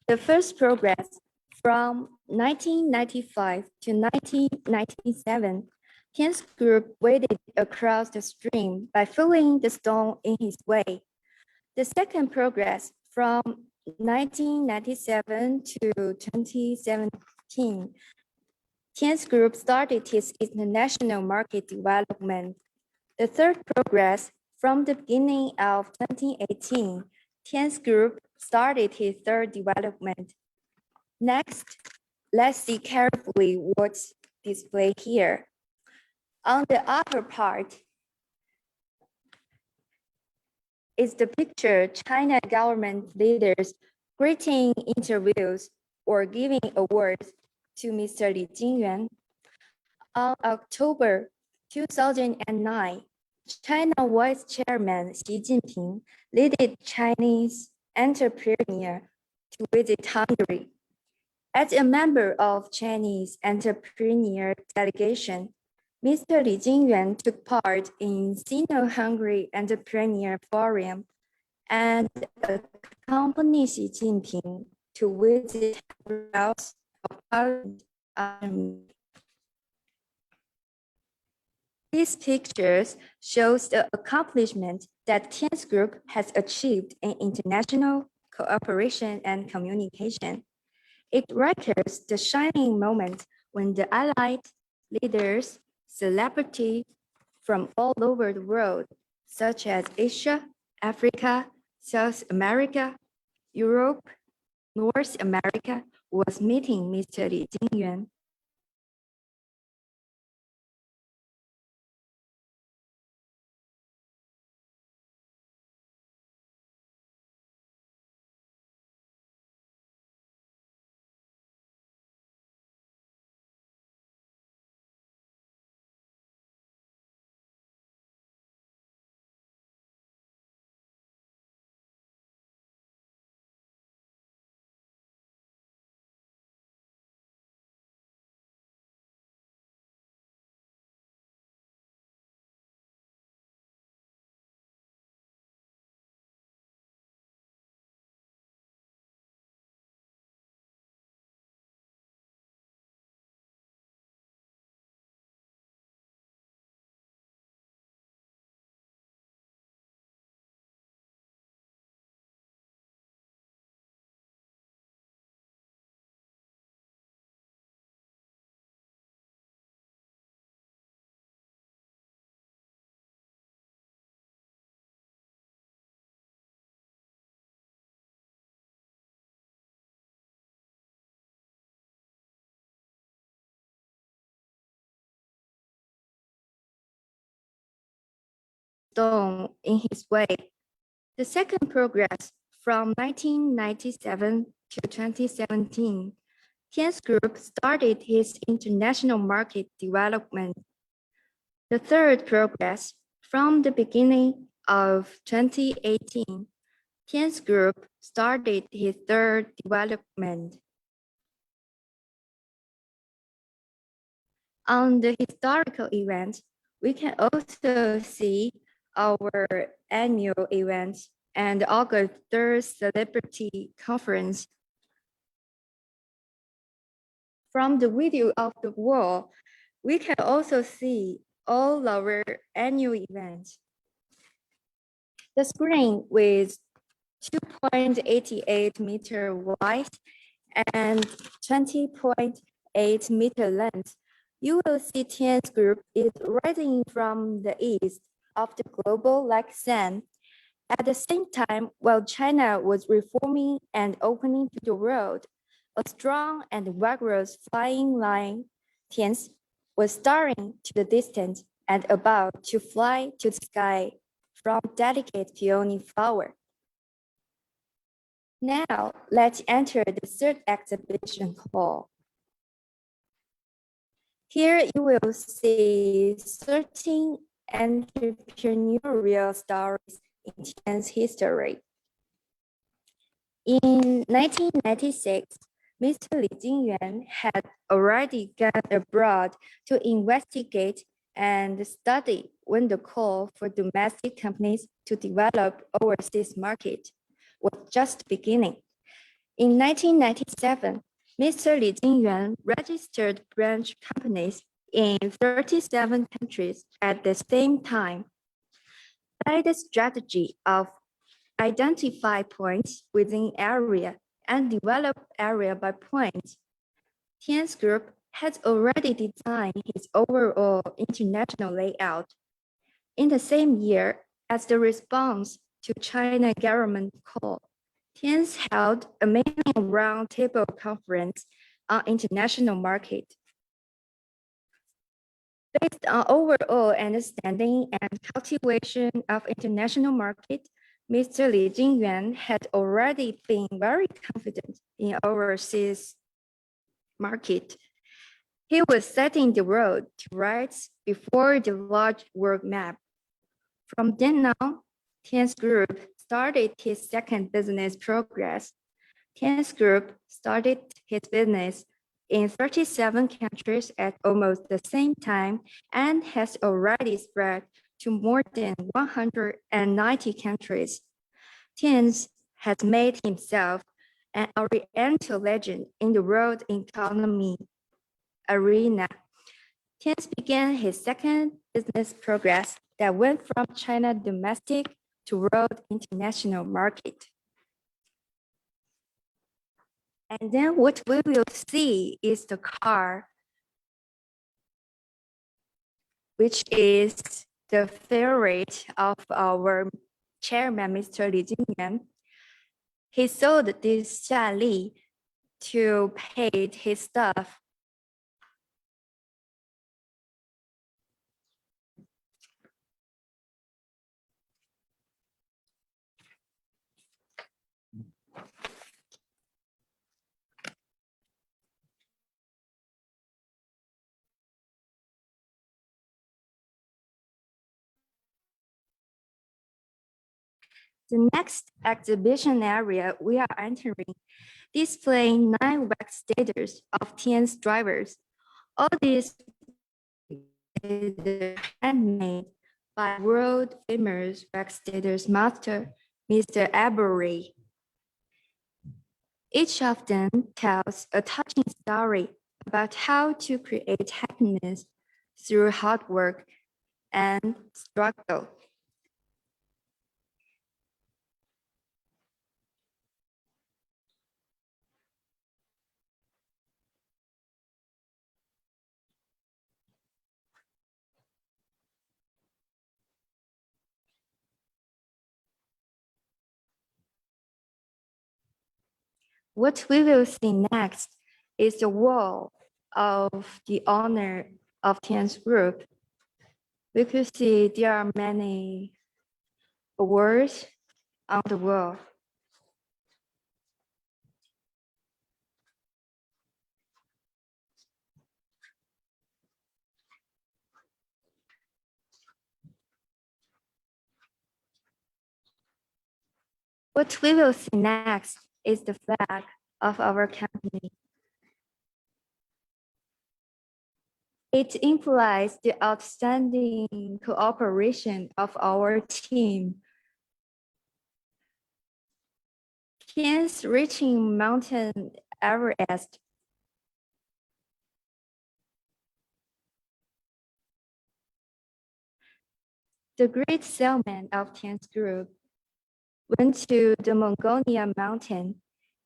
The first progress from 1995 to 1997, Tian's Group waded across the stream by filling the stone in his way. The second progress from 1997 to 2017, Tian's Group started his international market development. The third progress from the beginning of 2018, Tian's Group started his third development. Next, let's see carefully what's displayed here. On the upper part is the picture China government leaders greeting interviews or giving awards to Mr. Li Jingyuan. On October 2009, China Vice Chairman Xi Jinping led Chinese entrepreneur to visit Hungary. As a member of Chinese entrepreneur delegation, Mr. Li Jingyuan took part in Sino-Hungary Entrepreneur Forum and accompanied Xi Jinping to visit the House of Parliament. These pictures shows the accomplishment that Tian's Group has achieved in international cooperation and communication. It records the shining moment when the allied leaders, celebrities from all over the world, such as Asia, Africa, South America, Europe, North America, was meeting Mr. Li Jingyuan. stone in his way. The second progress from 1997 to 2017, Tian's Group started his international market development. The third progress from the beginning of 2018, Tian's Group started his third development. On the historical event, we can also see our annual event and August 3rd celebrity conference. From the video of the wall, we can also see all our annual events. The screen with 2.88 meter wide and 20.8 meter length, you will see Tian's Group is rising from the east of the global like sun. At the same time, while China was reforming and opening to the world, a strong and vigorous flying line, Tian's, was staring to the distance and about to fly to the sky from delicate peony flower. Now, let's enter the third exhibition hall. Here you will see 13 entrepreneurial stories in Tian's history. In 1996, Mr. Li Jingyuan had already gone abroad to investigate and study when the call for domestic companies to develop overseas market was just beginning. In 1997, Mr. Li Jingyuan registered branch companies in 37 countries at the same time. By the strategy of identify points within area and develop area by point, Tian's Group has already designed his overall international layout. In the same year, as the response to China government call, Tian's held a main roundtable conference on international market. Based on overall understanding and cultivation of international market, Mr. Li Jingyuan had already been very confident in overseas market. He was setting the road to rights before the large world map. From then on, Tian's Group started his second business progress. Tian's Group started his business in 37 countries at almost the same time and has already spread to more than 190 countries. Tian's has made himself an oriental legend in the world economy arena. Tian's began his second business progress that went from China domestic to world international market. And then what we will see is the car, which is the favorite of our chairman, Mr. Li Jingyuan. He sold this Xia Li to pay his staff. The next exhibition area we are entering display 9 workstations of Tian's drivers. All these are handmade by world famous workstations master, Mr. Avery. Each of them tells a touching story about how to create happiness through hard work and struggle. What we will see next is the wall of the owner of Tian's Group. We could see there are many awards on the world. What we will see next is the flag of our company. It implies the outstanding cooperation of our team. Since reaching Mountain Everest, the great salesman of Tian's group went to the Mongolia mountain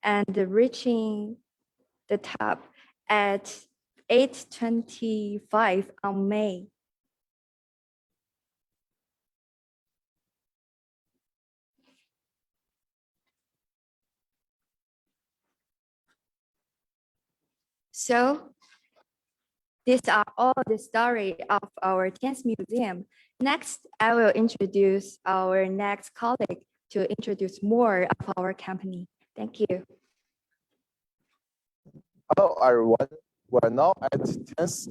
and reaching the top at 8:25 on May. So these are all the story of our Tian's Museum. Next, I will introduce our next colleague to introduce more of our company. Thank you. Hello, everyone. We're now at Tian's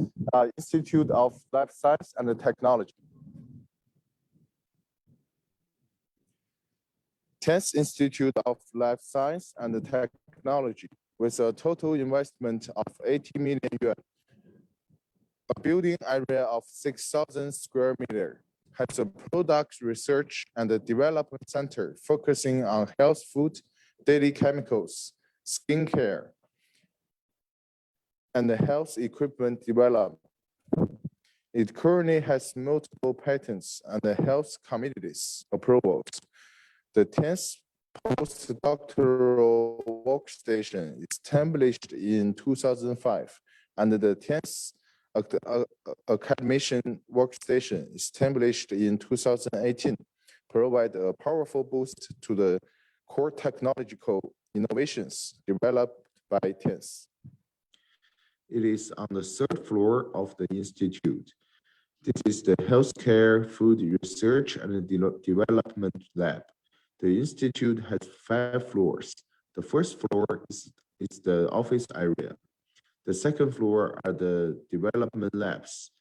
Institute of Life Science and Technology. Tian's Institute of Life Science and Technology, with a total investment of 80 million yuan, a building area of 6,000 square meters, has a product research and development center focusing on health food, daily chemicals, skincare, and health equipment development. It currently has multiple patents and health committees approvals. The 10th postdoctoral workstation established in 2005, and the 10th academician workstation established in 2018 provide a powerful boost to the core technological innovations developed by 10th. It is on the third floor of the institute. This is the Healthcare Food Research and Development Lab. The institute has 5 floors. The first floor is the office area. The second floor are the development labs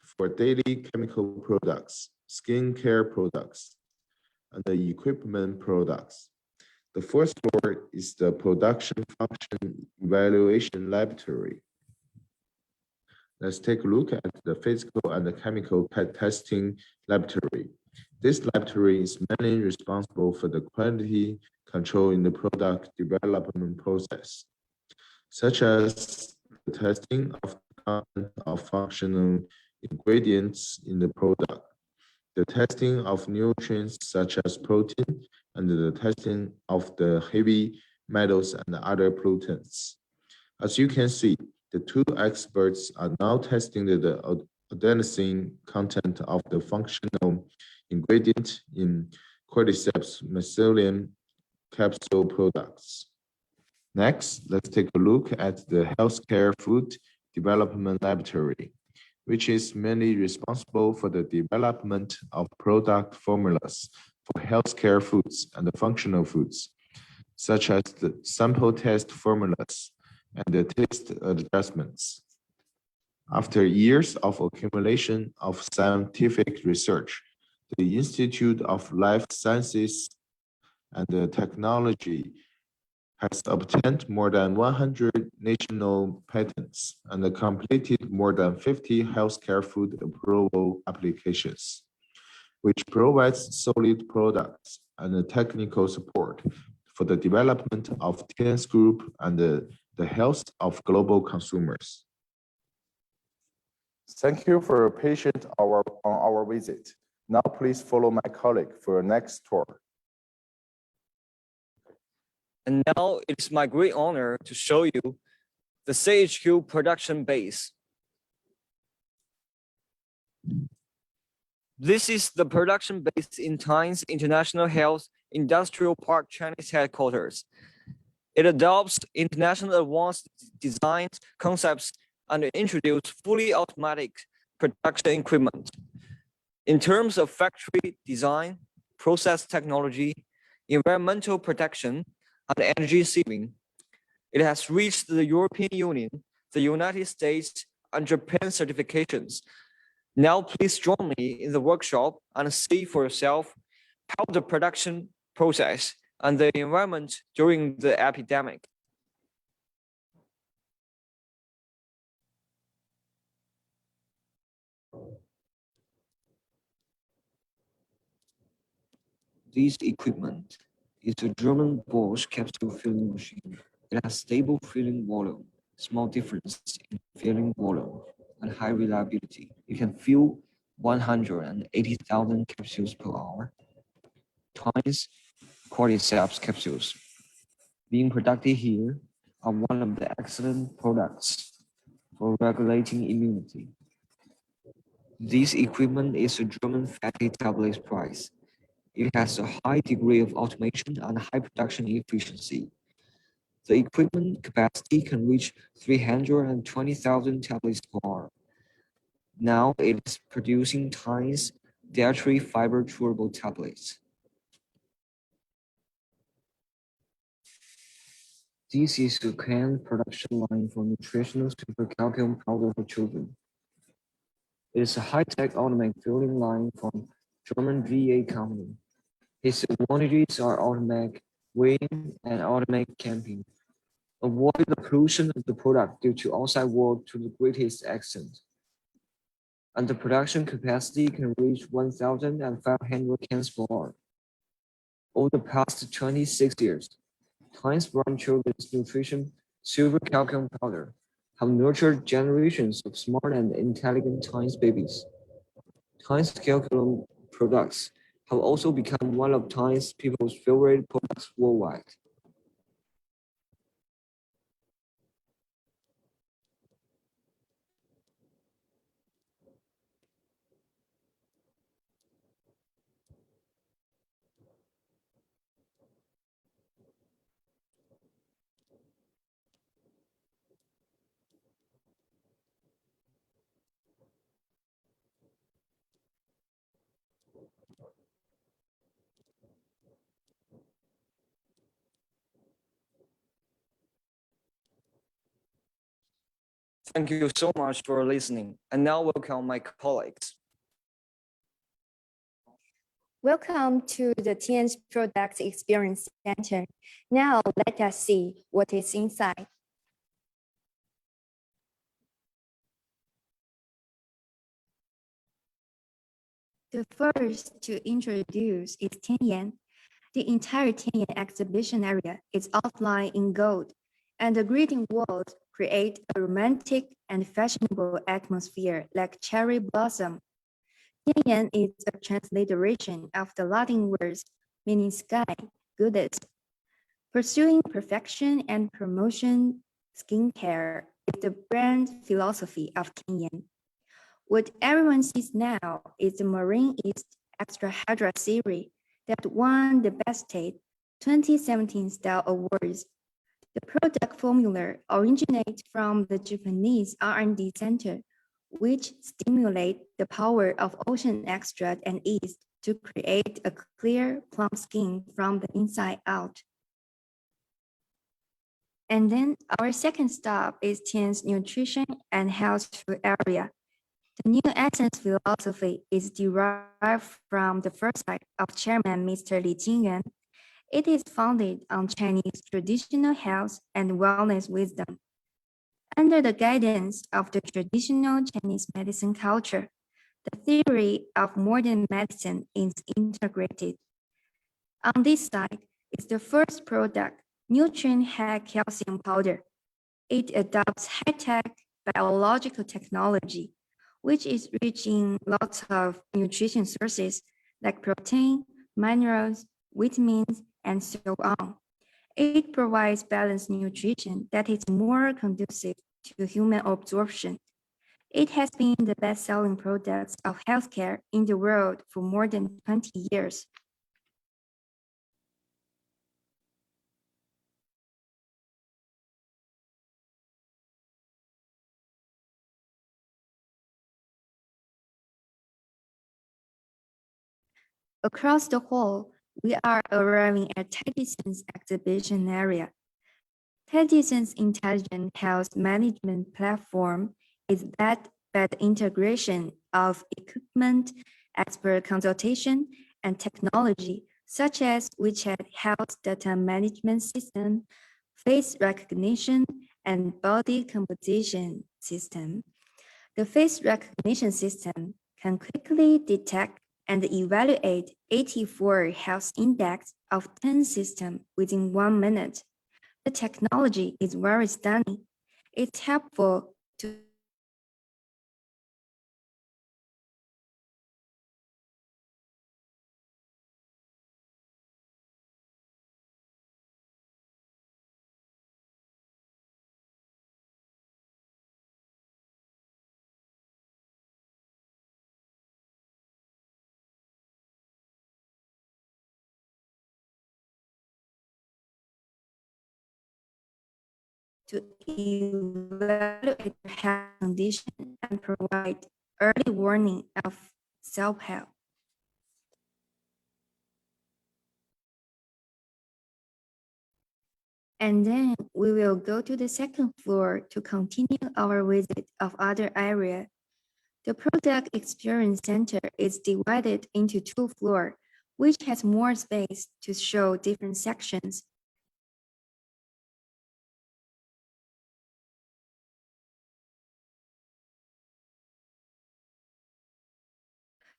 for daily chemical products, skincare products, and the equipment products. The first floor is the production function evaluation laboratory. Let's take a look at the physical and the chemical testing laboratory. This laboratory is mainly responsible for the quality control in the product development process, such as the testing of functional ingredients in the product, the testing of nutrients such as protein, and the testing of the heavy metals and other pollutants. As you can see, the 2 experts are now testing the adenosine content of the functional ingredient in cordyceps mycelium capsule products. Next, let's take a look at the Healthcare Food Development Laboratory, which is mainly responsible for the development of product formulas for healthcare foods and the functional foods, such as the sample test formulas and the taste adjustments. After years of accumulation of scientific research, the Institute of Life Sciences and Technology has obtained more than 100 national patents and completed more than 50 healthcare food approval applications, which provides solid products and technical support for the development of Tian's Group and the health of global consumers. Thank you for your patience on our visit. Now please follow my colleague for your next tour. And now it's my great honor to show you the CHQ production base. This is the production base in Tian's International Health Industrial Park Chinese headquarters. It adopts international advanced design concepts and introduces fully automatic production equipment. In terms of factory design, process technology, environmental protection, and energy saving. It has reached the European Union, the United States, and Japan certifications. Now please join me in the workshop and see for yourself how the production process and the environment during the epidemic. This equipment is a German Bosch capsule filling machine. It has stable filling volume, small difference in filling volume, and high reliability. You can fill 180,000 capsules per hour. Times cordyceps capsules being produced here are one of the excellent products for regulating immunity. This equipment is a German fatty tablets price. It has a high degree of automation and high production efficiency. The equipment capacity can reach 320,000 tablets per hour. Now it is producing Times dietary fiber chewable tablets. This is a canned production line for nutritional super calcium powder for children. It is a high-tech automatic filling line from German GA company. Its advantages are automatic weighing and automatic camping. Avoid the pollution of the product due to outside world to the greatest extent. And the production capacity can reach 1,500 cans per hour. Over the past 26 years, Times Brown Children's Nutrition Silver Calcium Powder have nurtured generations of smart and intelligent Times babies. Times Calcium products have also become one of Times people's favorite products worldwide. Thank you so much for listening. And now welcome my colleagues. Welcome to the TN's Product Experience Center. Now let us see what is inside. The first to introduce is Tianyan. The entire Tianyan exhibition area is outlined in gold, and the greeting walls create a romantic and fashionable atmosphere like cherry blossom. Tianyan is a transliteration of the Latin words meaning sky, goddess. Pursuing perfection and promotion skincare is the brand philosophy of Tianyan. What everyone sees now is the Marine East Extra Hydra series that won the Best State 2017 Style Awards. The product formula originates from the Japanese R&D Center, which stimulate the power of ocean extract and yeast to create a clear, plump skin from the inside out. And then our second stop is Tian's Nutrition and Health Food area. The new essence philosophy is derived from the foresight of Chairman Mr. Li Jingyuan. It is founded on Chinese traditional health and wellness wisdom. Under the guidance of the traditional Chinese medicine culture, the theory of modern medicine is integrated. On this side is the first product, Nutrient Hair Calcium Powder. It adopts high-tech biological technology, which is rich in lots of nutrition sources like protein, minerals, vitamins, and so on. It provides balanced nutrition that is more conducive to human absorption. It has been the best-selling product of healthcare in the world for more than 20 years. Across the hall, we are arriving at Tedison's exhibition area. Tedison's intelligent health management platform is backed by the integration of equipment, expert consultation, and technology such as WeChat Health Data Management System, face recognition, and body composition system. The face recognition system can quickly detect and evaluate 84 health index of 10 systems within 1 minute. The technology is very stunning. It's helpful to evaluate health condition and provide early warning of self-help. And then we will go to the second floor to continue our visit of other area. The Product Experience Center is divided into 2 floors, which has more space to show different sections.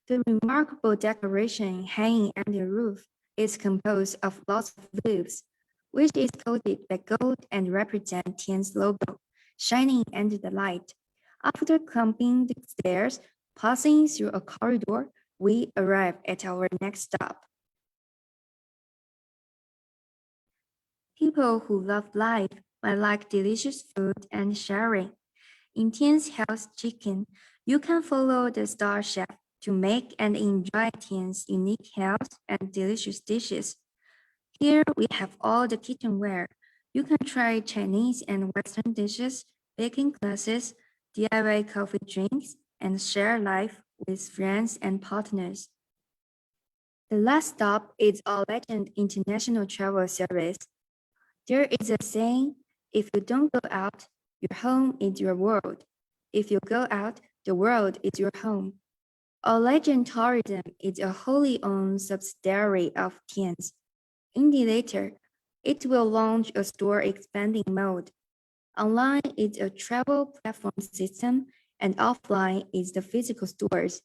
The remarkable decoration hanging on the roof is composed of lots of loops, which is coated by gold and represent Tian's logo, shining under the light. After climbing the stairs, passing through a corridor, we arrive at our next stop. People who love life might like delicious food and sharing. In Tian's Health Chicken, you can follow the star chef to make and enjoy Tian's unique health and delicious dishes. Here we have all the kitchenware. You can try Chinese and Western dishes, baking classes, DIY coffee drinks, and share life with friends and partners. The last stop is All Legend International Travel Service. There is a saying, if you don't go out, your home is your world. If you go out, the world is your home. All Legend Tourism is a wholly owned subsidiary of Tian's. In the later, it will launch a store expanding mode. Online is a travel platform system, and offline is the physical stores.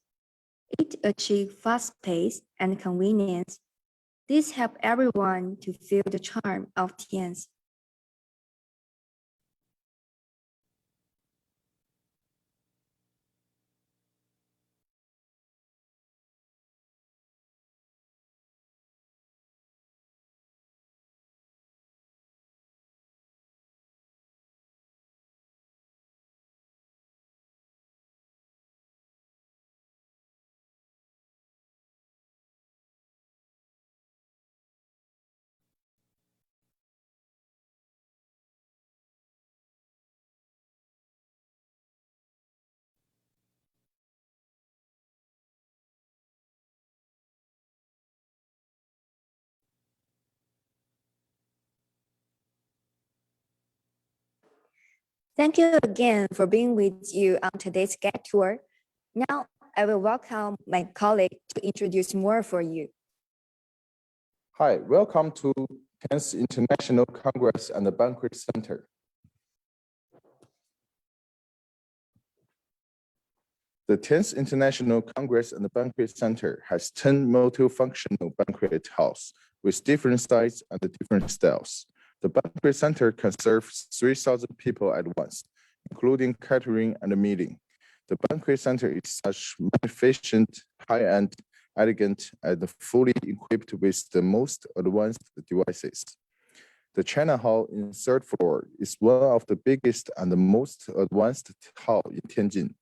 It achieves fast pace and convenience. This helps everyone to feel the charm of Tian's. Thank you again for being with you on today's guide tour. Now, I will welcome my colleague to introduce more for you. Hi, welcome to Tian's International Congress and Banquet Center. The Tian's International Congress and Banquet Center has 10 multifunctional banquet halls with different sizes and different styles. The banquet center can serve 3,000 people at once, including catering and meeting. The banquet center is such magnificent, high-end, elegant, and fully equipped with the most advanced devices. The China Hall in third floor is one of the biggest and the most advanced hall in Tianjin.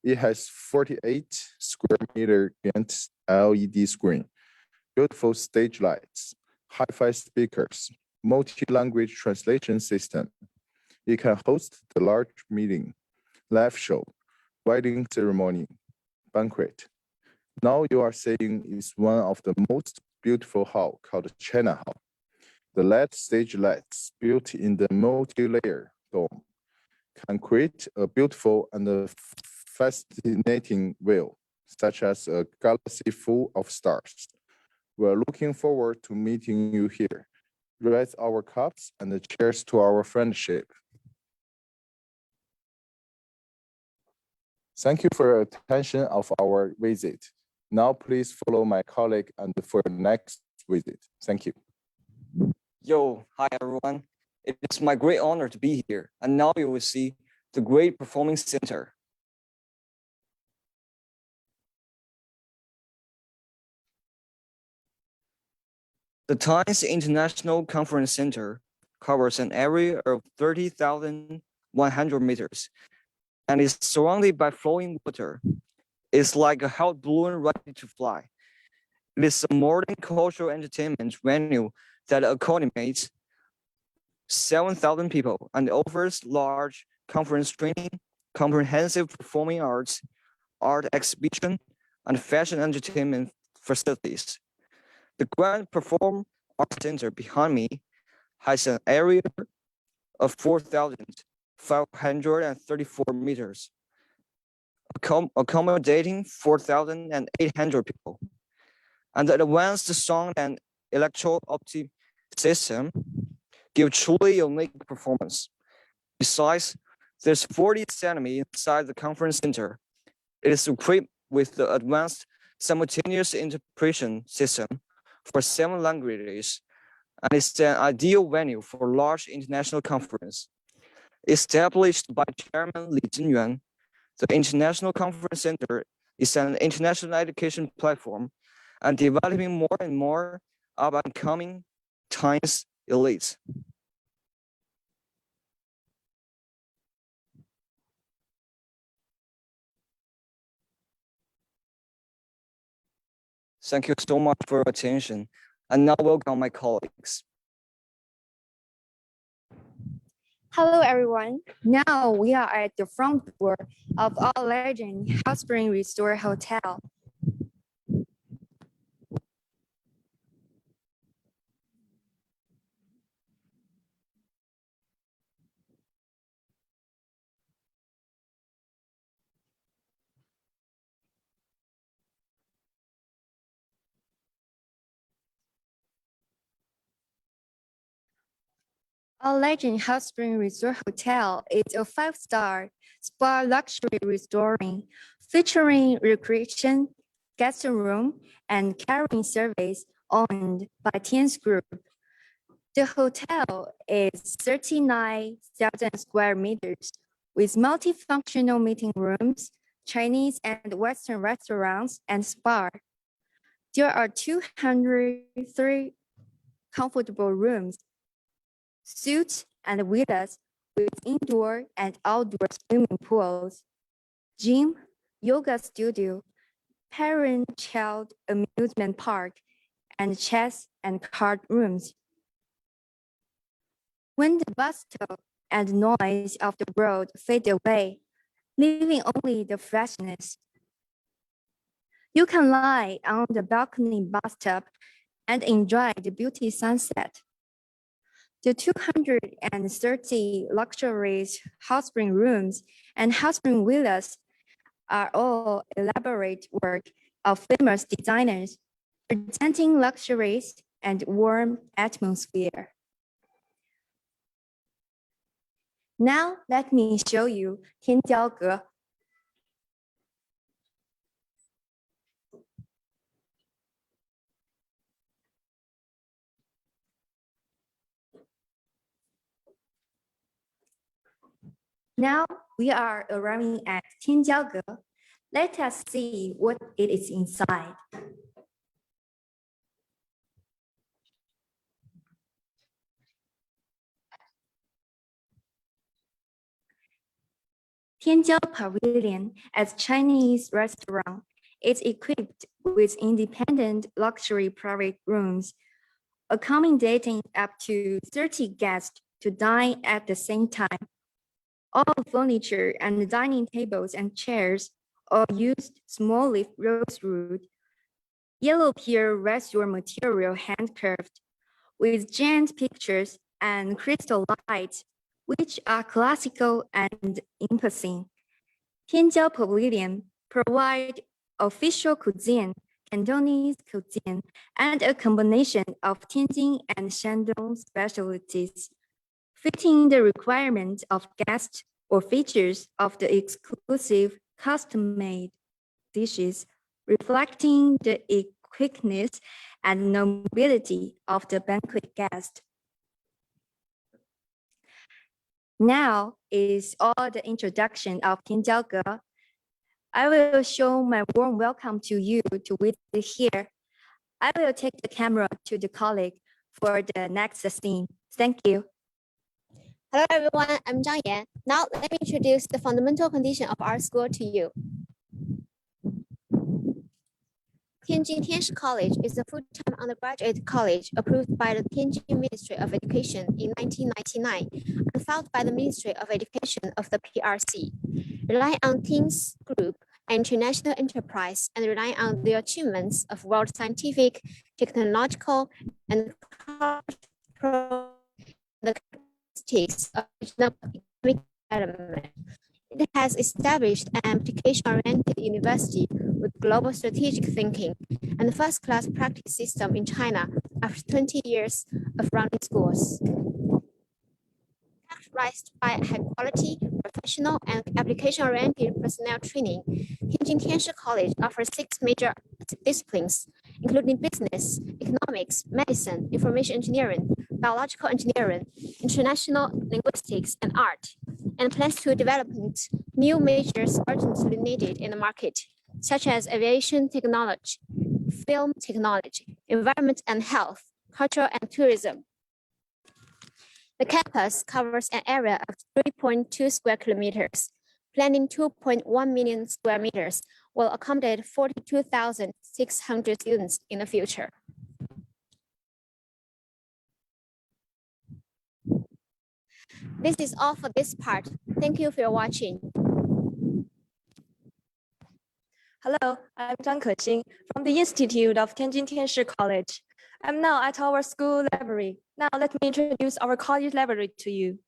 It has 48 square meter giant LED screen, beautiful stage lights, hi-fi speakers, multi-language translation system. It can host the large meeting, live show, wedding ceremony, banquet, Now you are saying it's one of the most beautiful hall called China Hall. The LED stage lights built in the multi-layer dome can create a beautiful and a fascinating view, such as a galaxy full of stars. We're looking forward to meeting you here. Raise our cups and cheers to our friendship. Thank you for your attention of our visit. Now please follow my colleague and for your next visit. Thank you. Yo, hi everyone. It is my great honor to be here. And now you will see the Great Performing Center. The Times International Conference Center covers an area of 30,100 meters and is surrounded by flowing water. It's like a hot balloon ready to fly. It is a modern cultural entertainment venue that accommodates 7,000 people and offers large conference training, comprehensive performing arts, art exhibition, and fashion entertainment facilities. The Grand Perform Art Center behind me has an area of 4,534 meters, accommodating 4,800 people. And the advanced sound and electro-optic system give truly unique performance. Besides, there's 40 cinema inside the conference center. It is equipped with the advanced simultaneous interpretation system for 7 languages, and it's an ideal venue for large international conference. Established by Chairman Li Jinyuan, the International Conference Center is an international education platform and developing more and more up-and-coming Chinese elites. Thank you so much for your attention. And now welcome my colleagues. Hello, everyone. Now we are at the front door of All Legend Hot Spring Resort Hotel. All Legend Hot Spring Resort Hotel is a 5-star spa luxury resort featuring recreation, guest room, and catering service owned by Tian's Group. The hotel is 39,000 square meters with multifunctional meeting rooms, Chinese and Western restaurants, and spa. There are 203 comfortable rooms, suites and villas with indoor and outdoor swimming pools, gym, yoga studio, parent-child amusement park, and chess and card rooms. When the bustle and noise of the world fade away, leaving only the freshness, you can lie on the balcony bathtub and enjoy the beauty sunset. The 230 luxurious hot spring rooms and hot spring villas are all elaborate work of famous designers, presenting luxuries and warm atmosphere. Now let me show you Tianjiaoge. Now we are arriving at Tianjiaoge. Let us see what it is inside. Tianjiao Pavilion, as Chinese restaurant, is equipped with independent luxury private rooms, accommodating up to 30 guests to dine at the same time. All furniture and dining tables and chairs or used small leaf rosewood. Yellow pear restored material hand carved with giant pictures and crystal lights, which are classical and imposing. Tianjiao Pavilion provide official cuisine, Cantonese cuisine, and a combination of Tianjin and Shandong specialties, fitting the requirements of guests or features of the exclusive custom-made dishes, reflecting the quickness and nobility of the banquet guest. Now is all the introduction of Tianjiaoge. I will show my warm welcome to you to visit here. I will take the camera to the colleague for the next scene. Thank you. Hello everyone, I'm Zhang Yan. Now let me introduce the fundamental condition of our school to you. Tianjin Tianshi College is a full-time undergraduate college approved by the Tianjin Ministry of Education in 1999 and filed by the Ministry of Education of the PRC. Relying on Tian's group and international enterprise and relying on the achievements of world scientific, technological, and cultural the characteristics of regional economic development. It has established an application-oriented university with global strategic thinking and a first-class practice system in China after 20 years of running schools. Characterized by high-quality, professional, and application-oriented personnel training, Tianjin Tianshi College offers 6 major disciplines, including business, economics, medicine, information engineering, biological engineering, international linguistics, and art, and plans to develop new majors urgently needed in the market, such as aviation technology, film technology, environment and health, culture and tourism. The campus covers an area of 3.2 square kilometers, planning 2.1 million square meters, will accommodate 42,600 students in the future. This is all for this part. Thank you for watching. Hello, I'm Zhang Kexing from the Institute of Tianjin Tianshi College. I'm now at our school library. Now let me introduce our college library to you.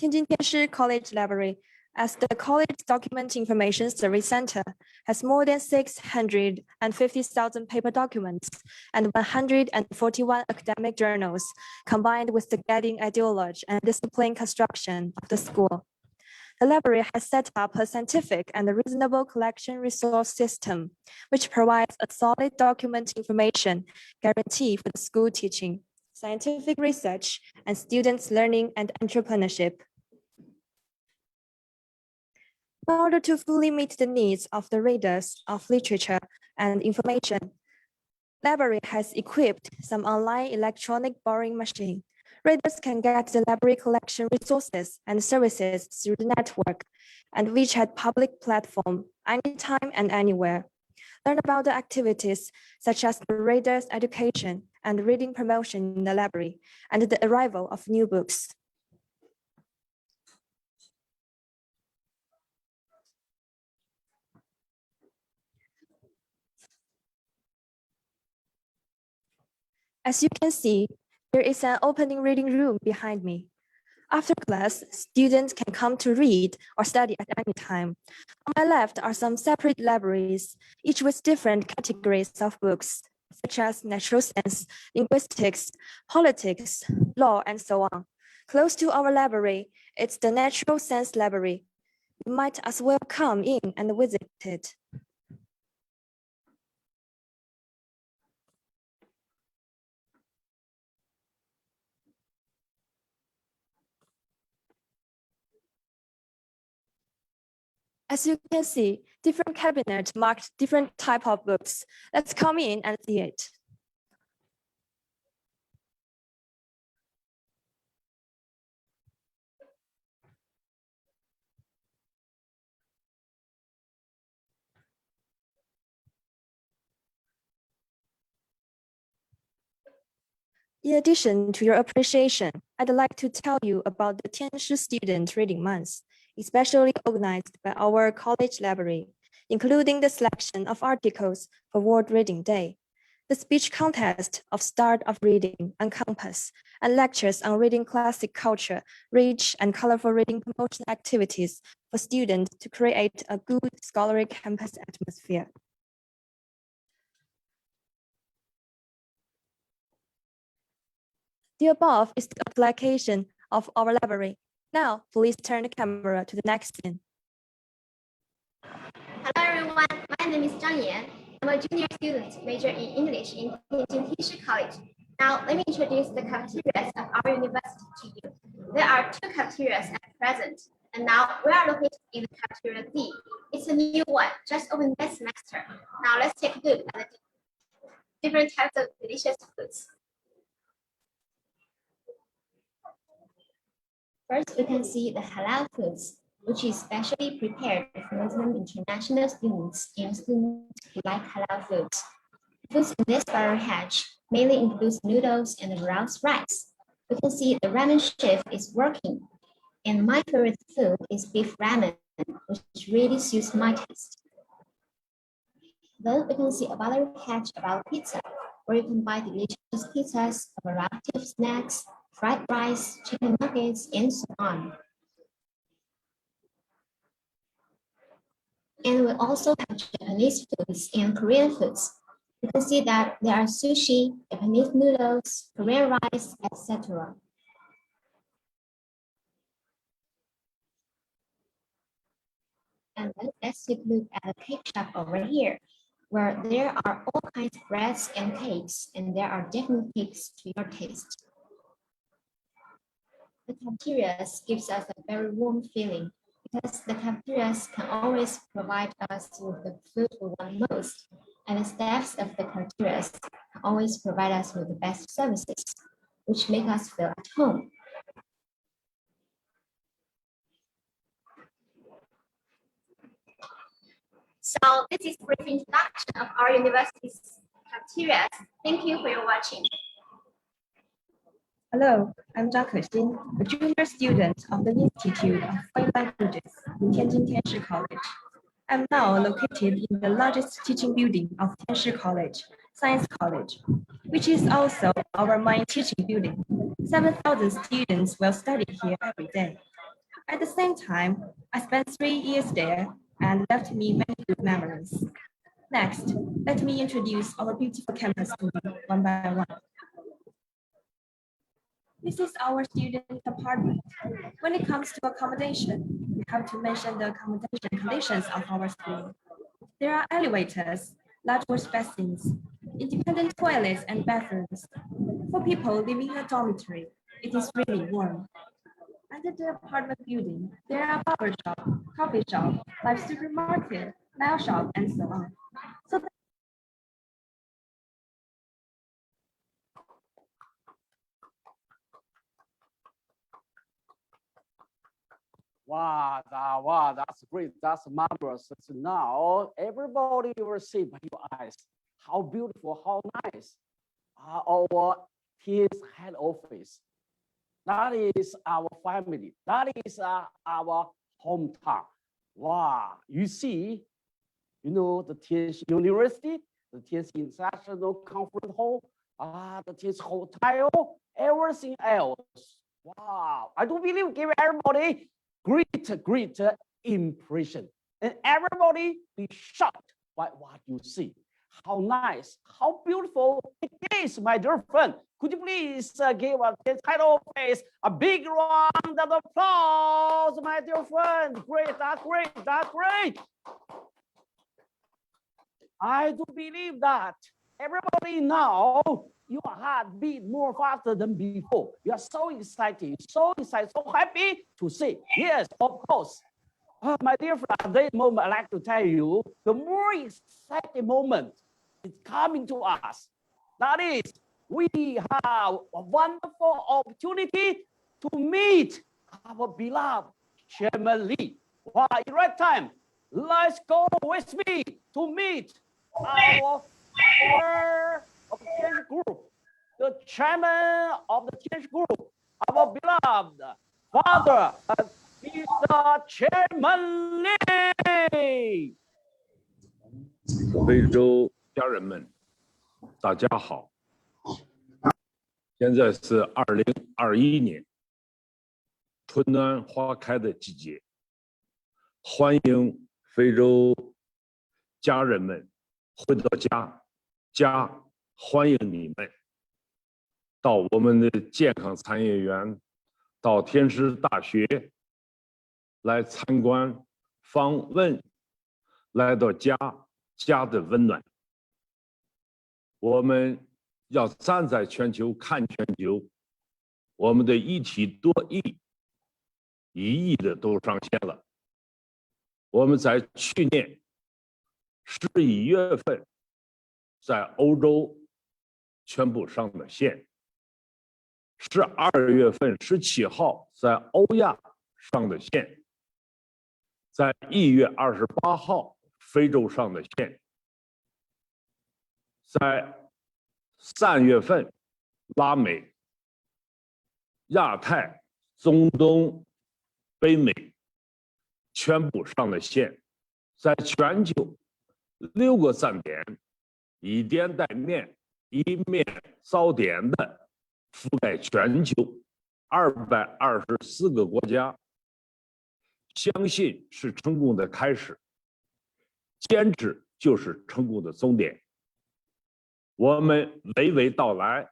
Tianjin Tianshi College Library, as the College Document Information Service Center, has more than 650,000 paper documents and 141 academic journals, combined with the guiding ideology and discipline construction of the school. The library has set up a scientific and reasonable collection resource system, which provides a solid document information guarantee for the school teaching, scientific research, and students' learning and entrepreneurship. In order to fully meet the needs of the readers of literature and information, library has equipped some online electronic borrowing machine. Readers can get the library collection resources and services through the network and WeChat public platform anytime and anywhere. Learn about the activities such as the readers' education and reading promotion in the library and the arrival of new books. As you can see, there is an opening reading room behind me. After class, students can come to read or study at any time. On my left are some separate libraries, each with different categories of books, such as natural science, linguistics, politics, law, and so on. Close to our library, it's the Natural Science Library. You might as well come in and visit it. As you can see, different cabinets marked different type of books. Let's come in and see it. In addition to your appreciation, I'd like to tell you about the Tianshi Student Reading Month, especially organized by our college library, including the selection of articles for World Reading Day, the speech contest of Start of Reading on Campus, and lectures on reading classic culture, rich and colorful reading promotion activities for students to create a good scholarly campus atmosphere. The above is the application of our library. Now, please turn the camera to the next scene. Hello everyone, my name is Zhang Yan. I'm a junior student major in English in Tianjin Tianshi College. Now, let me introduce the cafeterias of our university to you. There are 2 cafeterias at present, and now we are located in the cafeteria D. It's a new one, just opened this semester. Now, let's take a look at the different types of delicious foods. First, we can see the halal foods, which is specially prepared for Muslim international students and students who like halal foods. Foods in this battery hatch mainly includes noodles and roused rice. We can see the ramen chef is working, and my favorite food is beef ramen, which really suits my taste. Then we can see a battery hatch about pizza, where you can buy delicious pizzas, a variety of snacks, fried rice, chicken nuggets, and so on. And we also have Japanese foods and Korean foods. You can see that there are sushi, Japanese noodles, Korean rice, etc. And then let's take a look at the cake shop over here, where there are all kinds of breads and cakes, and there are different cakes to your taste. The cafeterias gives us a very warm feeling because the cafeterias can always provide us with the food we want most, and the staffs of the cafeterias can always provide us with the best services, which make us feel at home. So this is a brief introduction of our university's cafeterias. Thank you for your watching. Hello, I'm Zhang Kexin, a junior student of the Institute of Foreign Languages in Tianjin Tianshi College. I'm now located in the largest teaching building of Tianshi College, Science College, which is also our main teaching building. 7,000 students will study here every day. At the same time, I spent 3 years there and left me many good memories. Next, let me introduce our beautiful campus to you one by one. This is our student apartment. When it comes to accommodation, we have to mention the accommodation conditions of our school. There are elevators, large wash basins, independent toilets and bathrooms. For people living in a dormitory, it is really warm. Under the apartment building, there are barber shop, coffee shop, live supermarket, nail shop, and so on. So Wow, that's great. That's marvelous. So now everybody will see by your eyes how beautiful, how nice our his head office. That is our family. That is our hometown. Wow, you see, you know, the Tianshi University, the Tianshi International Conference Hall, the Tianshi Hotel, everything else. Wow, I do believe give everybody great impression, and everybody be shocked by what you see. How nice, how beautiful it is, my dear friend. Could you please give us this title face a big round of applause, my dear friend? Great, that's great, that's great. I do believe that everybody now, your heart beat more faster than before. You are so excited, so happy to see. Yes, of course. My dear friend, at this moment, I'd like to tell you, the more exciting moment is coming to us. That is, we have a wonderful opportunity to meet our beloved Chairman Lee. Wow, in right time, let's go with me to meet our of Tianshi group. the chairman of the Tianshi Group, our beloved father, Mr. Chairman Lee. 非洲家人们，大家好。现在是2021年，春暖花开的季节，欢迎非洲家人们回到家，家欢迎你们到我们的健康产业园，到天师大学来参观访问，来到家的温暖。我们要站在全球看全球，我们的1体多亿1亿的都上线了。我们在去年11月份在欧洲全部上了线，12月份17号在欧亚上的线，在1月28号非洲上的线，在3月份拉美、亚太、中东、北美全部上了线，在全球6个站点，以点带面、一面早点的覆盖全球224个国家，相信是成功的开始，坚持就是成功的终点。我们娓娓道来，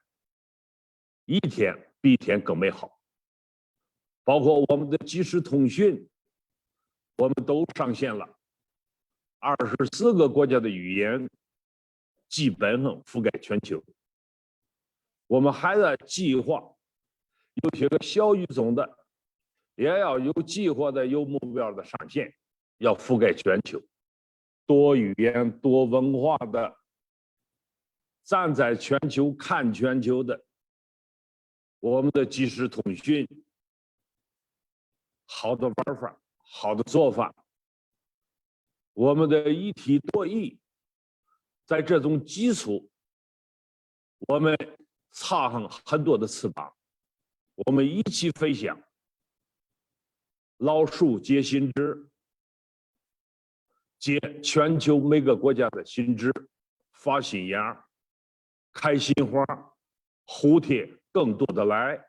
一天比一天更美好。包括我们的即时通讯，我们都上线了，24个国家的语言基本上覆盖全球。我们还在计划，有些个小语种的，也要有计划的、有目标的上线，要覆盖全球，多语言、多文化的。站在全球看全球的，我们的即时通讯，好的玩法，好的做法，我们的1体多亿，在这种基础，我们插上很多的翅膀，我们一起飞翔。老树结新枝，结全球每个国家的新枝，发新芽。开心花，蝴蝶更多的来，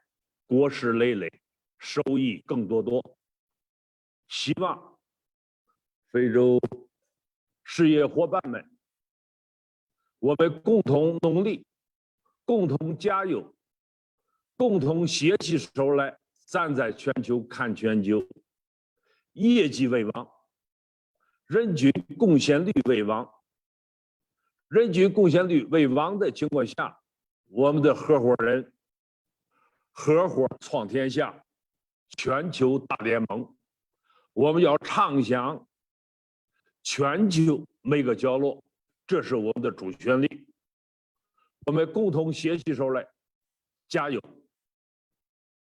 果实累累，收益更多。希望非洲事业伙伴们，我们共同努力，共同加油，共同携起手来，站在全球看全球，业绩为王，人均贡献率为王。人均贡献率为王的情况下，我们的合伙人合伙创天下，全球大联盟，我们要畅想全球每个角落，这是我们的主旋律。我们共同携起手来，加油，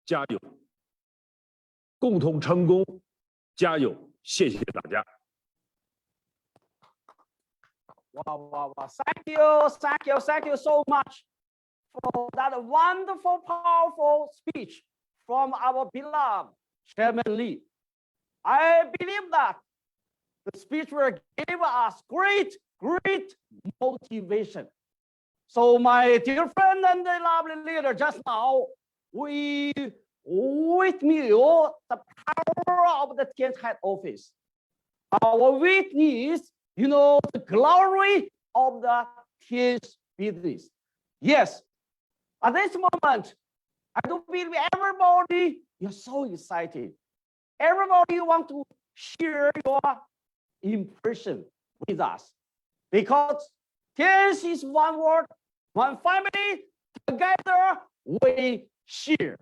加油，共同成功，加油！谢谢大家。Wow. Thank you so much for that wonderful, powerful speech from our beloved Chairman Lee. I believe that the speech will give us great motivation. So my dear friend and the lovely leader, just now, we witness the power of the Tian's head office. Our witness, the glory of the Tian's business. Yes, at this moment, I do believe everybody is so excited. Everybody want to share your impression with us. Because Tian's is one word, one family, together we share.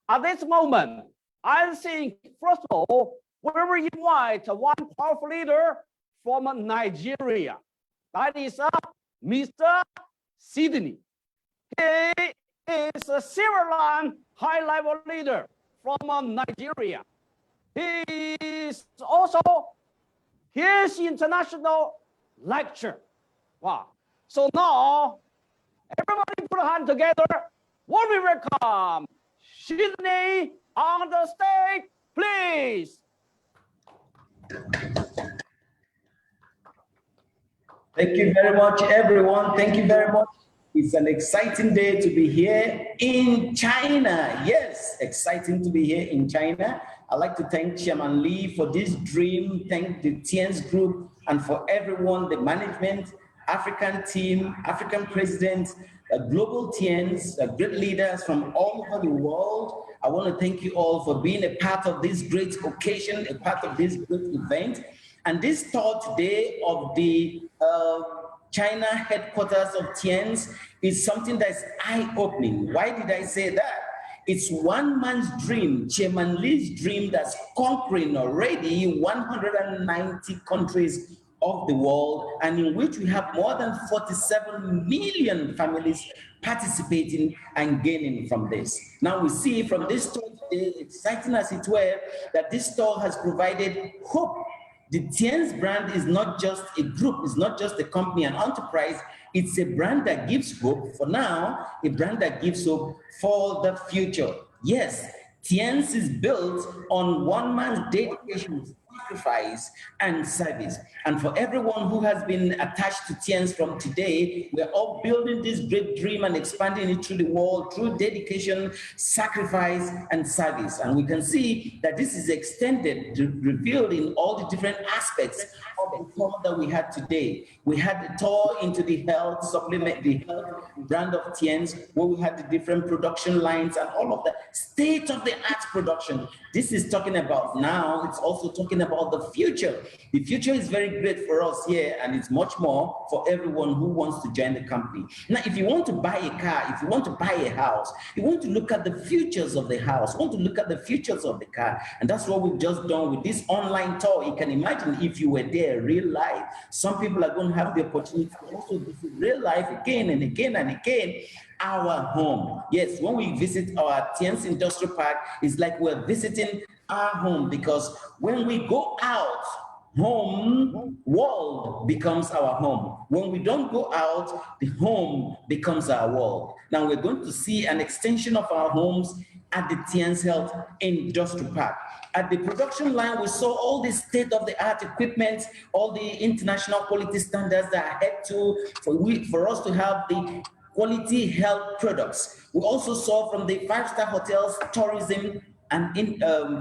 At this moment, I think, first of all, we will invite one powerful leader from Nigeria. That is Mr. Sydney. He is a civil line high-level leader from Nigeria. He is also his international lecture. Wow. So now, everybody put a hand together. warmly welcome Sydney on the stage, please. Thank you very much, everyone. Thank you very much. It's an exciting day to be here in China. Yes, exciting to be here in China. I'd like to thank Chairman Lee for this dream, thank the Tien's Group, and for everyone, the management, African team, African presidents, global Tiens, great leaders from all over the world. I want to thank you all for being a part of this great occasion, a part of this great event. And this third day of the China headquarters of Tien's is something that's eye-opening. Why did I say that? It's one man's dream, Chairman Lee's dream, that's conquering already 190 countries of the world, and in which we have more than 47 million families participating and gaining from this. Now we see from this store today, exciting as it were, that this store has provided hope. The Tien's brand is not just a group, it's not just a company, an enterprise, it's a brand that gives hope for now, a brand that gives hope for the future. Yes, Tien's is built on one man's dedication, sacrifice, and service. And for everyone who has been attached to Tien's from today, we're all building this great dream and expanding it through the world through dedication, sacrifice, and service. And we can see that this is extended, revealed in all the different aspects of the tour that we had today. We had the tour into the health supplement, the health brand of Tien's, where we had the different production lines and all of that state-of-the-art production. This is talking about now, it's also talking about the future. The future is very great for us here, and it's much more for everyone who wants to join the company. Now, if you want to buy a car, if you want to buy a house, you want to look at the futures of the house, you want to look at the futures of the car, and that's what we've just done with this online tour. You can imagine if you were there, real life. Some people are going to have the opportunity to also visit real life again and again and again. Our home. Yes, when we visit our Tien's Industrial Park, it's like we're visiting our home, because when we go out, home, world becomes our home. When we don't go out, the home becomes our world. Now we're going to see an extension of our homes at the Tien's Health Industrial Park. At the production line, we saw all the state-of-the-art equipment, all the international quality standards that are head to for us to have the quality health products. We also saw from the five-star hotels, tourism, and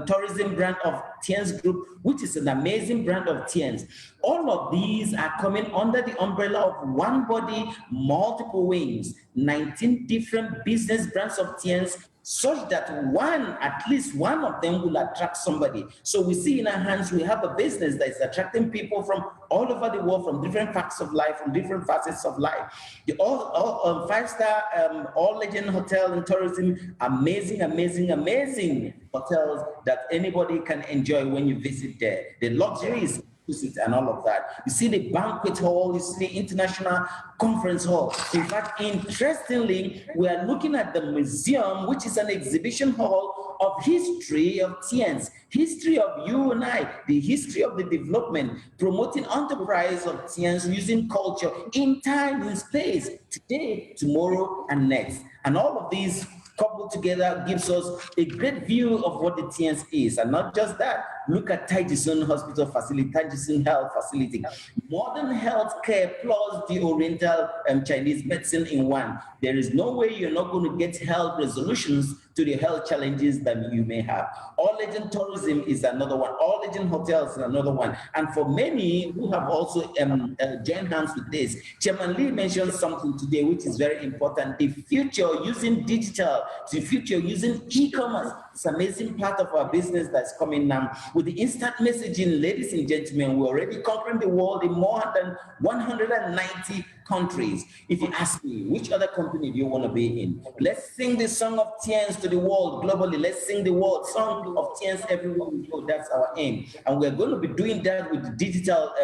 tourism brand of Tien's Group, which is an amazing brand of Tien's. All of these are coming under the umbrella of one body, multiple wings, 19 different business brands of Tien's, such that at least one of them will attract somebody. So we see in our hands, we have a business that is attracting people from all over the world, from different facts of life, from different facets of life. The all five-star All Legend Hotel and Tourism, amazing, amazing, amazing hotels that anybody can enjoy when you visit there. The luxury is and all of that. You see the banquet hall, you see the international conference hall. In fact, interestingly, we are looking at the museum, which is an exhibition hall of history of Tien's, history of you and I, the history of the development, promoting enterprise of Tien's using culture in time, in space, today, tomorrow, and next. And all of these coupled together gives us a great view of what the Tien's is. And not just that, look at Tajisun Hospital Facility, Tajisun Health Facility. Modern healthcare plus the Oriental Chinese medicine in one. There is no way you're not going to get health resolutions to the health challenges that you may have. All Legend Tourism is another one. All Legend Hotels is another one. And for many who have also joined hands with this, Chairman Lee mentioned something today which is very important. The future using digital, the future using e-commerce. It's an amazing part of our business that's coming now. With the instant messaging, ladies and gentlemen, we're already conquering the world in more than 190 countries. If you ask me, which other company do you want to be in? Let's sing the song of Tien's to the world globally. Let's sing the world song of Tien's everywhere we go. That's our aim. And we're going to be doing that with the digital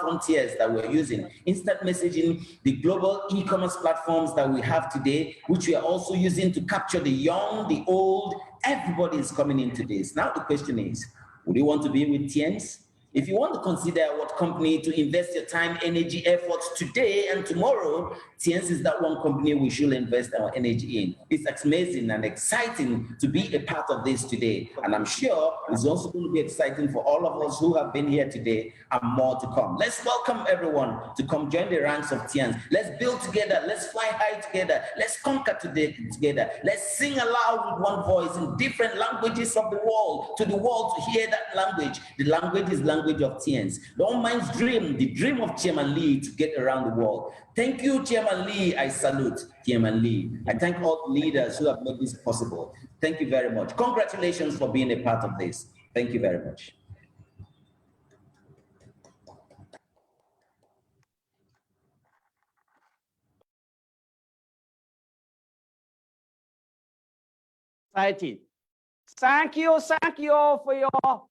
frontiers that we're using. Instant messaging, the global e-commerce platforms that we have today, which we are also using to capture the young, the old. Everybody is coming into this. Now the question is, would you want to be with Tien's? If you want to consider what company to invest your time, energy, efforts today and tomorrow, Tien's is that one company we should invest our energy in. It's amazing and exciting to be a part of this today. And I'm sure it's also going to be exciting for all of us who have been here today and more to come. Let's welcome everyone to come join the ranks of Tien's. Let's build together. Let's fly high together. Let's conquer today together. Let's sing aloud with one voice in different languages of the world, to the world to hear that language. The language is language of Tien's. Long Mind's dream, the dream of Chairman Lee to get around the world. Thank you, Chairman Lee. I salute Chairman Lee. I thank all the leaders who have made this possible. Thank you very much. Congratulations for being a part of this. Thank you very much. Excited. Thank you for your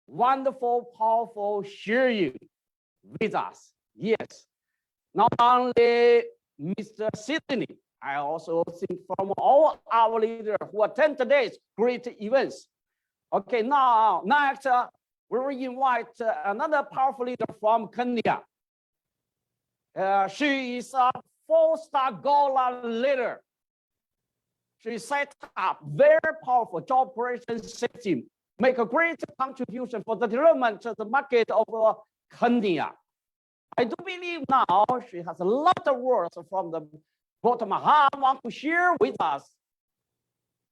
wonderful, powerful sharing with us. Yes, not only Mr. Sidney, I also think from all our leaders who attend today's great events. Okay, now next we will invite another powerful leader from Kenya. She is a 4-star Gola leader. She set up very powerful job creation system, make a great contribution for the development of the market of Kenya. I do believe now she has a lot of words from the bottom of her heart want to share with us.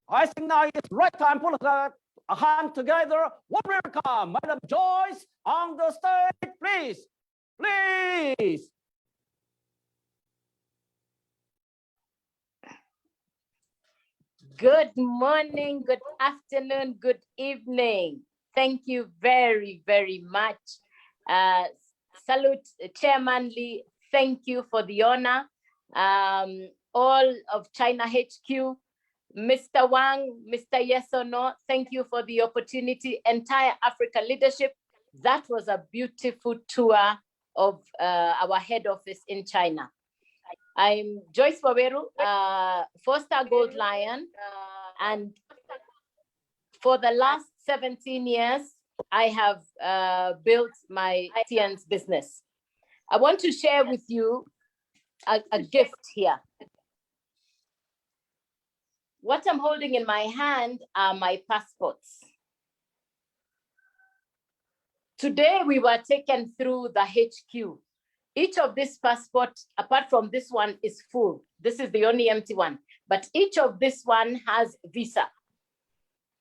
I think now it's right time to put a hand together. Welcome, Madam Joyce on the stage, please. Please. Good morning, good afternoon, good evening. Thank you very, very much. Salute Chairman Lee. Thank you for the honor. All of China HQ, Mr. Wang, Mr. Yes or No, thank you for the opportunity. Entire Africa leadership. That was a beautiful tour of our head office in China. I'm Joyce Waweru, 4-star Gold Lion, and for the last 17 years, I have built my Tien's business. I want to share with you a gift here. What I'm holding in my hand are my passports. Today, we were taken through the HQ. Each of these passports, apart from this one, is full. This is the only empty one. But each of this one has visa.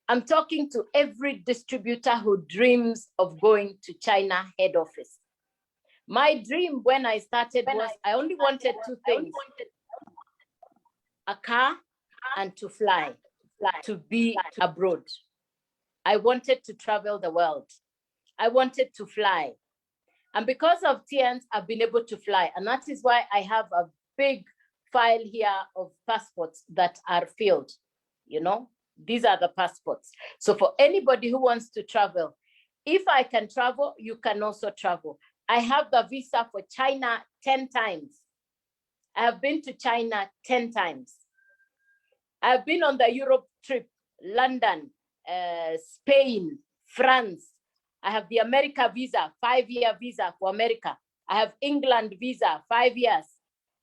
I'm talking to every distributor who dreams of going to China head office. My dream when I started was I only wanted two things: a car and to fly, to be abroad. I wanted to travel the world. I wanted to fly. And because of Tien's, I've been able to fly. And that is why I have a big file here of passports that are filled. You know, these are the passports. So for anybody who wants to travel, if I can travel, you can also travel. I have the visa for China 10 times. I have been to China 10 times. I've been on the Europe trip, London, Spain, France. I have the America visa, 5-year visa for America. I have England visa, 5 years.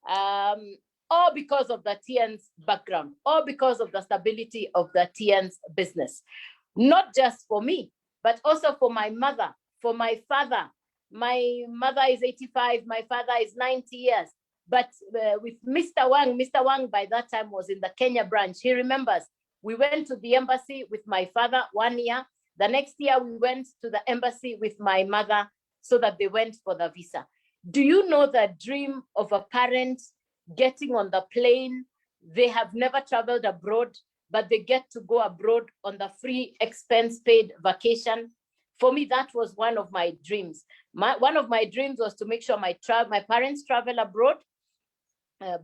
All because of the Tien's background, all because of the stability of the Tien's business. Not just for me, but also for my mother, for my father. My mother is 85, my father is 90 years. But with Mr. Wang by that time was in the Kenya branch. He remembers, we went to the embassy with my father 1 year. The next year we went to the embassy with my mother so that they went for the visa. Do you know the dream of a parent getting on the plane? They have never traveled abroad, but they get to go abroad on the free expense paid vacation. For me, that was one of my dreams. One of my dreams was to make sure my parents travel abroad,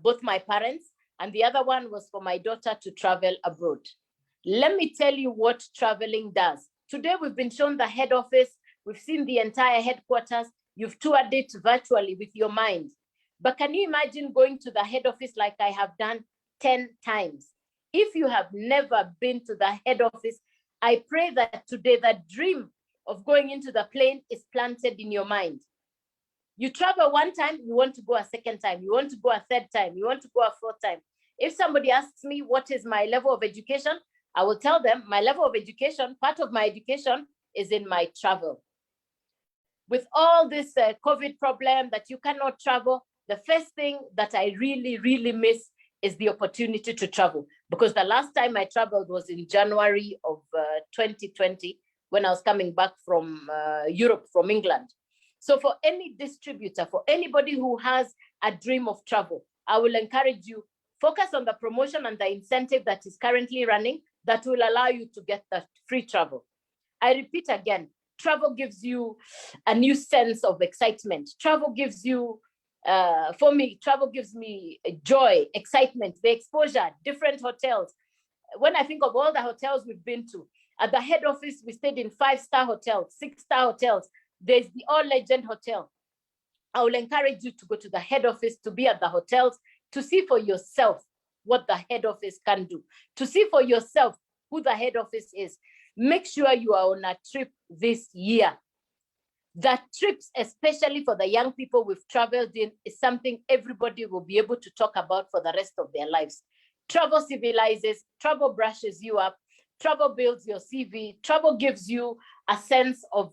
both my parents, and the other one was for my daughter to travel abroad. Let me tell you what traveling does. Today, we've been shown the head office. We've seen the entire headquarters. You've toured it virtually with your mind. But can you imagine going to the head office like I have done 10 times? If you have never been to the head office, I pray that today the dream of going into the plane is planted in your mind. You travel one time, you want to go a second time, you want to go a third time, you want to go a fourth time. If somebody asks me what is my level of education, I will tell them my level of education, part of my education is in my travel. With all this COVID problem that you cannot travel, the first thing that I really, really miss is the opportunity to travel, because the last time I traveled was in January of 2020 when I was coming back from Europe, from England. So for any distributor, for anybody who has a dream of travel, I will encourage you, focus on the promotion and the incentive that is currently running that will allow you to get the free travel. I repeat again, travel gives you a new sense of excitement. Travel gives you, for me, travel gives me joy, excitement, the exposure, different hotels. When I think of all the hotels we've been to, at the head office, we stayed in 5-star hotels, 6-star hotels. There's the All Legend Hotel. I will encourage you to go to the head office, to be at the hotels, to see for yourself what the head office can do, to see for yourself who the head office is. Make sure you are on a trip this year. That trips, especially for the young people we've traveled in, is something everybody will be able to talk about for the rest of their lives. Travel civilizes, travel brushes you up, travel builds your CV, travel gives you a sense of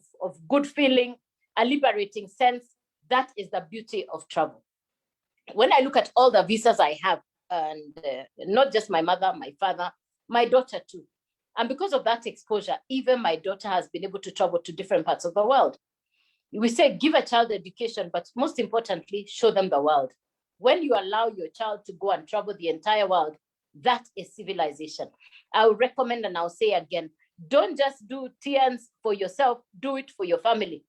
good feeling, a liberating sense. That is the beauty of travel. When I look at all the visas I have, and not just my mother, my father, my daughter too. And because of that exposure, even my daughter has been able to travel to different parts of the world. We say give a child education, but most importantly, show them the world. When you allow your child to go and travel the entire world, that is civilization. I would recommend, and I'll say again, don't just do TNs for yourself, do it for your family.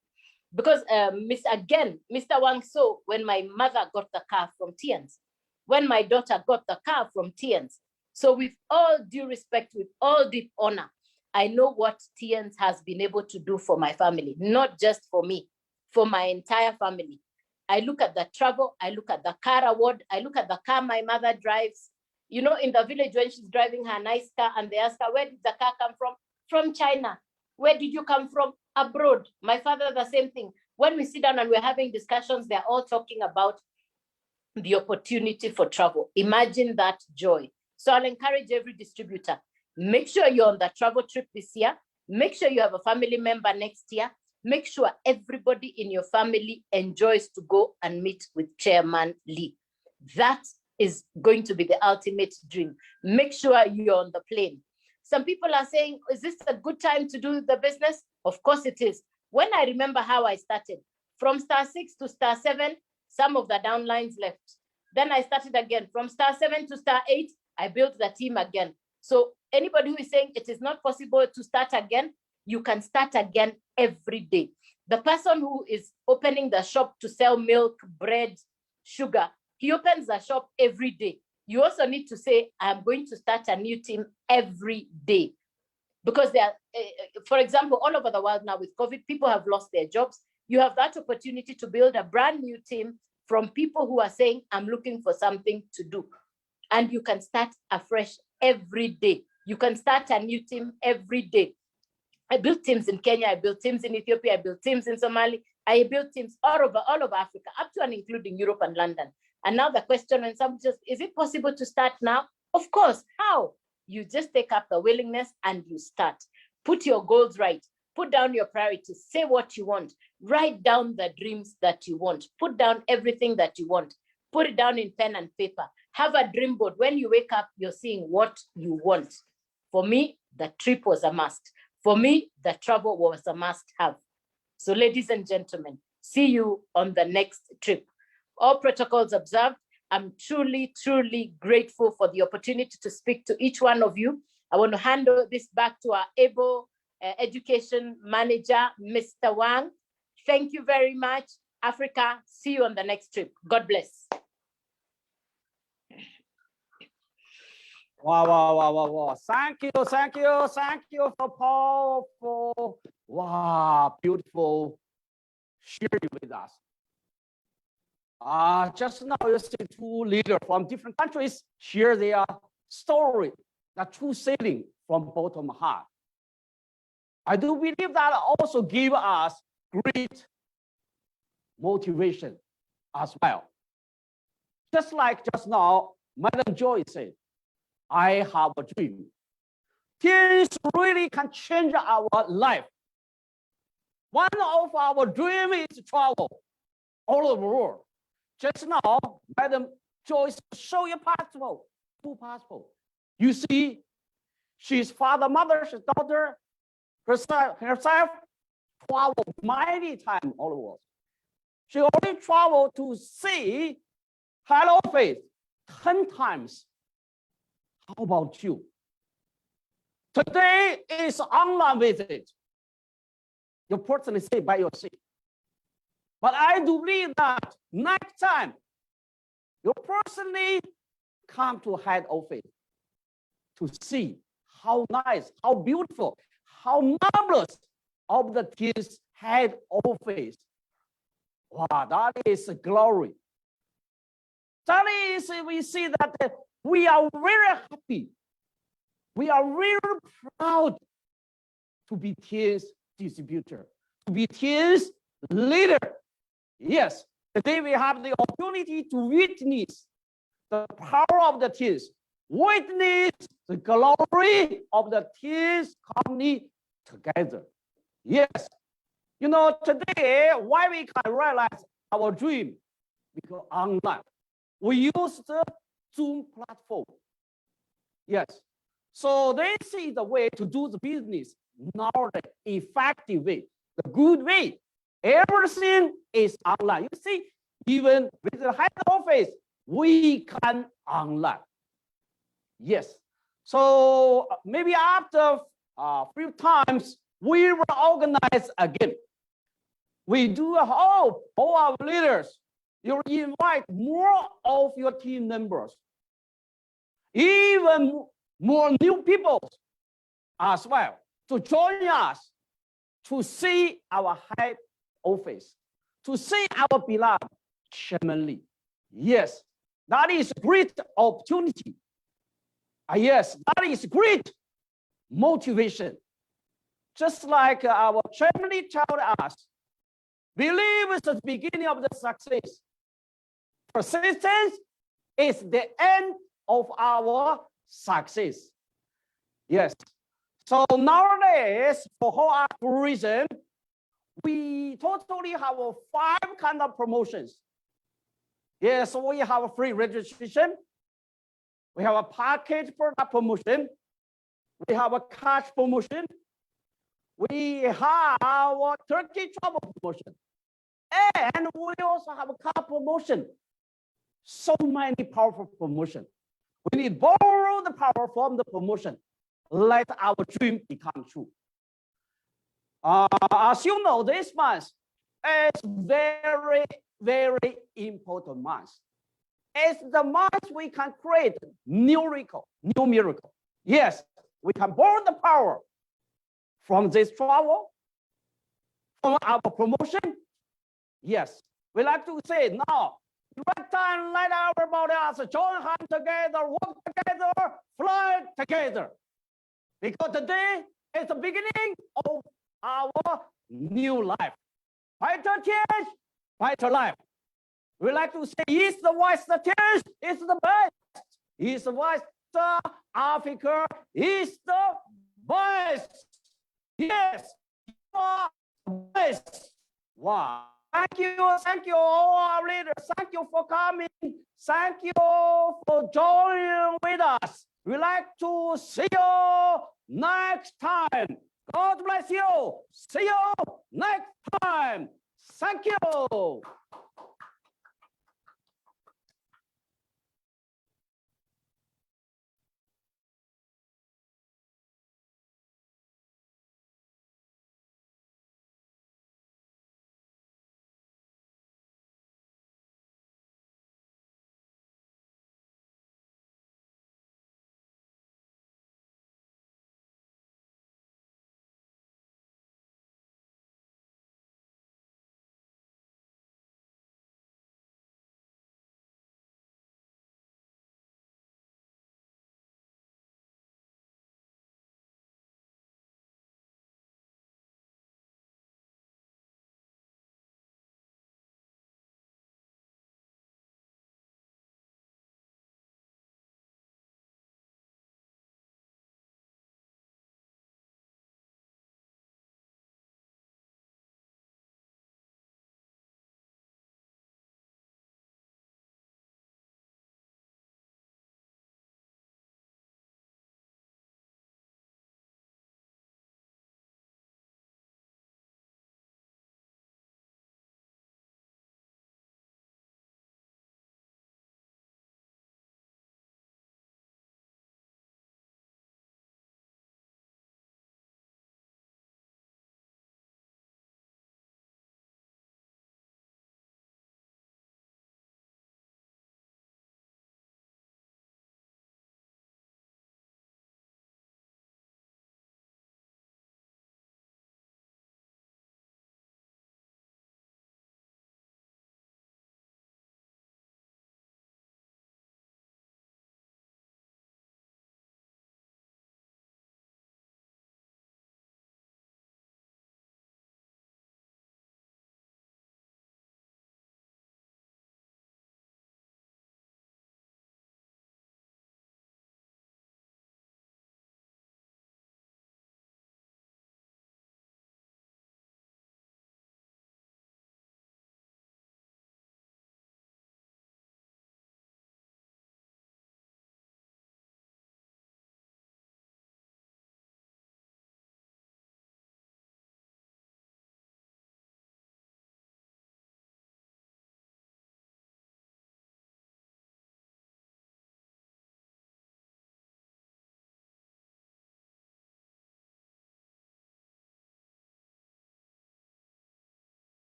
Because Mr. Wang saw when my mother got the car from TNs, when my daughter got the car from TNs. So with all due respect, with all deep honor, I know what TNs has been able to do for my family, not just for me, for my entire family. I look at the travel, I look at the car award, I look at the car my mother drives. You know, in the village when she's driving her nice car and they ask her, where did the car come from? From China. Where did you come from? Abroad. My father, the same thing. When we sit down and we're having discussions, they're all talking about the opportunity for travel. Imagine that joy. So I'll encourage every distributor, make sure you're on the travel trip this year. Make sure you have a family member next year. Make sure everybody in your family enjoys to go and meet with Chairman Lee. That is going to be the ultimate dream. Make sure you're on the plane. Some people are saying, is this a good time to do the business? Of course it is. When I remember how I started, from star 6 to star 7, some of the downlines left. Then I started again. From star 7 to star 8, I built the team again. So anybody who is saying it is not possible to start again, you can start again every day. The person who is opening the shop to sell milk, bread, sugar, he opens the shop every day. You also need to say, I'm going to start a new team every day. Because there are, for example, all over the world now with COVID, people have lost their jobs. You have that opportunity to build a brand new team from people who are saying, I'm looking for something to do. And you can start afresh every day. You can start a new team every day. I built teams in Kenya, I built teams in Ethiopia, I built teams in Somalia, I built teams all over Africa, up to and including Europe and London. And now the question, when somebody says, is it possible to start now? Of course, how? You just take up the willingness and you start. Put your goals right. Put down your priorities. Say what you want. Write down the dreams that you want. Put down everything that you want. Put it down in pen and paper. Have a dream board. When you wake up, you're seeing what you want. For me, the trip was a must. For me, the travel was a must-have. So ladies and gentlemen, see you on the next trip. All protocols observed. I'm truly, truly grateful for the opportunity to speak to each one of you. I want to hand this back to our able education manager, Mr. Wang. Thank you very much, Africa. See you on the next trip. God bless. Wow, wow, wow, wow, wow. Thank you for powerful, wow, beautiful sharing with us. Just now you see two leaders from different countries share their story, the true sailing from bottom heart. I do believe that also give us great motivation as well. Just like just now, Madam Joy said, I have a dream. Teens really can change our life. One of our dreams is to travel all over the world. Just now, Madam Joyce show you passport, two passport. You see, she's father, mother, she's daughter, herself traveled many times all over the world. She already traveled to see Hello Face 10 times. How about you? Today is online visit. You personally say by yourself. But I do believe that next time you personally come to head office to see how nice, how beautiful, how marvelous of the team's head office. Wow, that is glory. That is, we see that we are very happy. We are really proud to be TIN's distributor, to be TIN's leader. Yes, today we have the opportunity to witness the power of the TINs, witness the glory of the TINs company together. Yes, you know, today, why we can realize our dream? Because online, we use the Zoom platform. Yes, so this is the way to do the business, not the effective way, the good way. Everything is online. You see, even with the head office, we can online. Yes, so maybe after a few times, we will organize again. We do hope all our leaders, you invite more of your team members, even more new people as well, to join us to see our head office, to see our beloved Chairman Lee. Yes, that is a great opportunity. Yes, that is great motivation. Just like our Chairman Lee told us, believe is the beginning of the success. Persistence is the end of our success. Yes. So nowadays, for whole operation, we totally have 5 kinds of promotions. Yes, we have a free registration. We have a package product promotion. We have a cash promotion. We have a Turkey travel promotion. And we also have a car promotion. So many powerful promotions. We need to borrow the power from the promotion. Let our dream become true. As you know, this month is very, very important month. It's the month we can create new miracle. Yes, we can borrow the power from this travel, from our promotion. Yes, we like to say now, right time, let everybody else join hands together, work together, fly together. Because today is the beginning of our new life. Better change, better life. We like to say East, West, change is the best. East, West, Africa is the best. Yes, you are the best. Wow. Thank you, all our leaders. Thank you for coming. Thank you for joining with us. We'd like to see you next time. God bless you. See you next time. Thank you.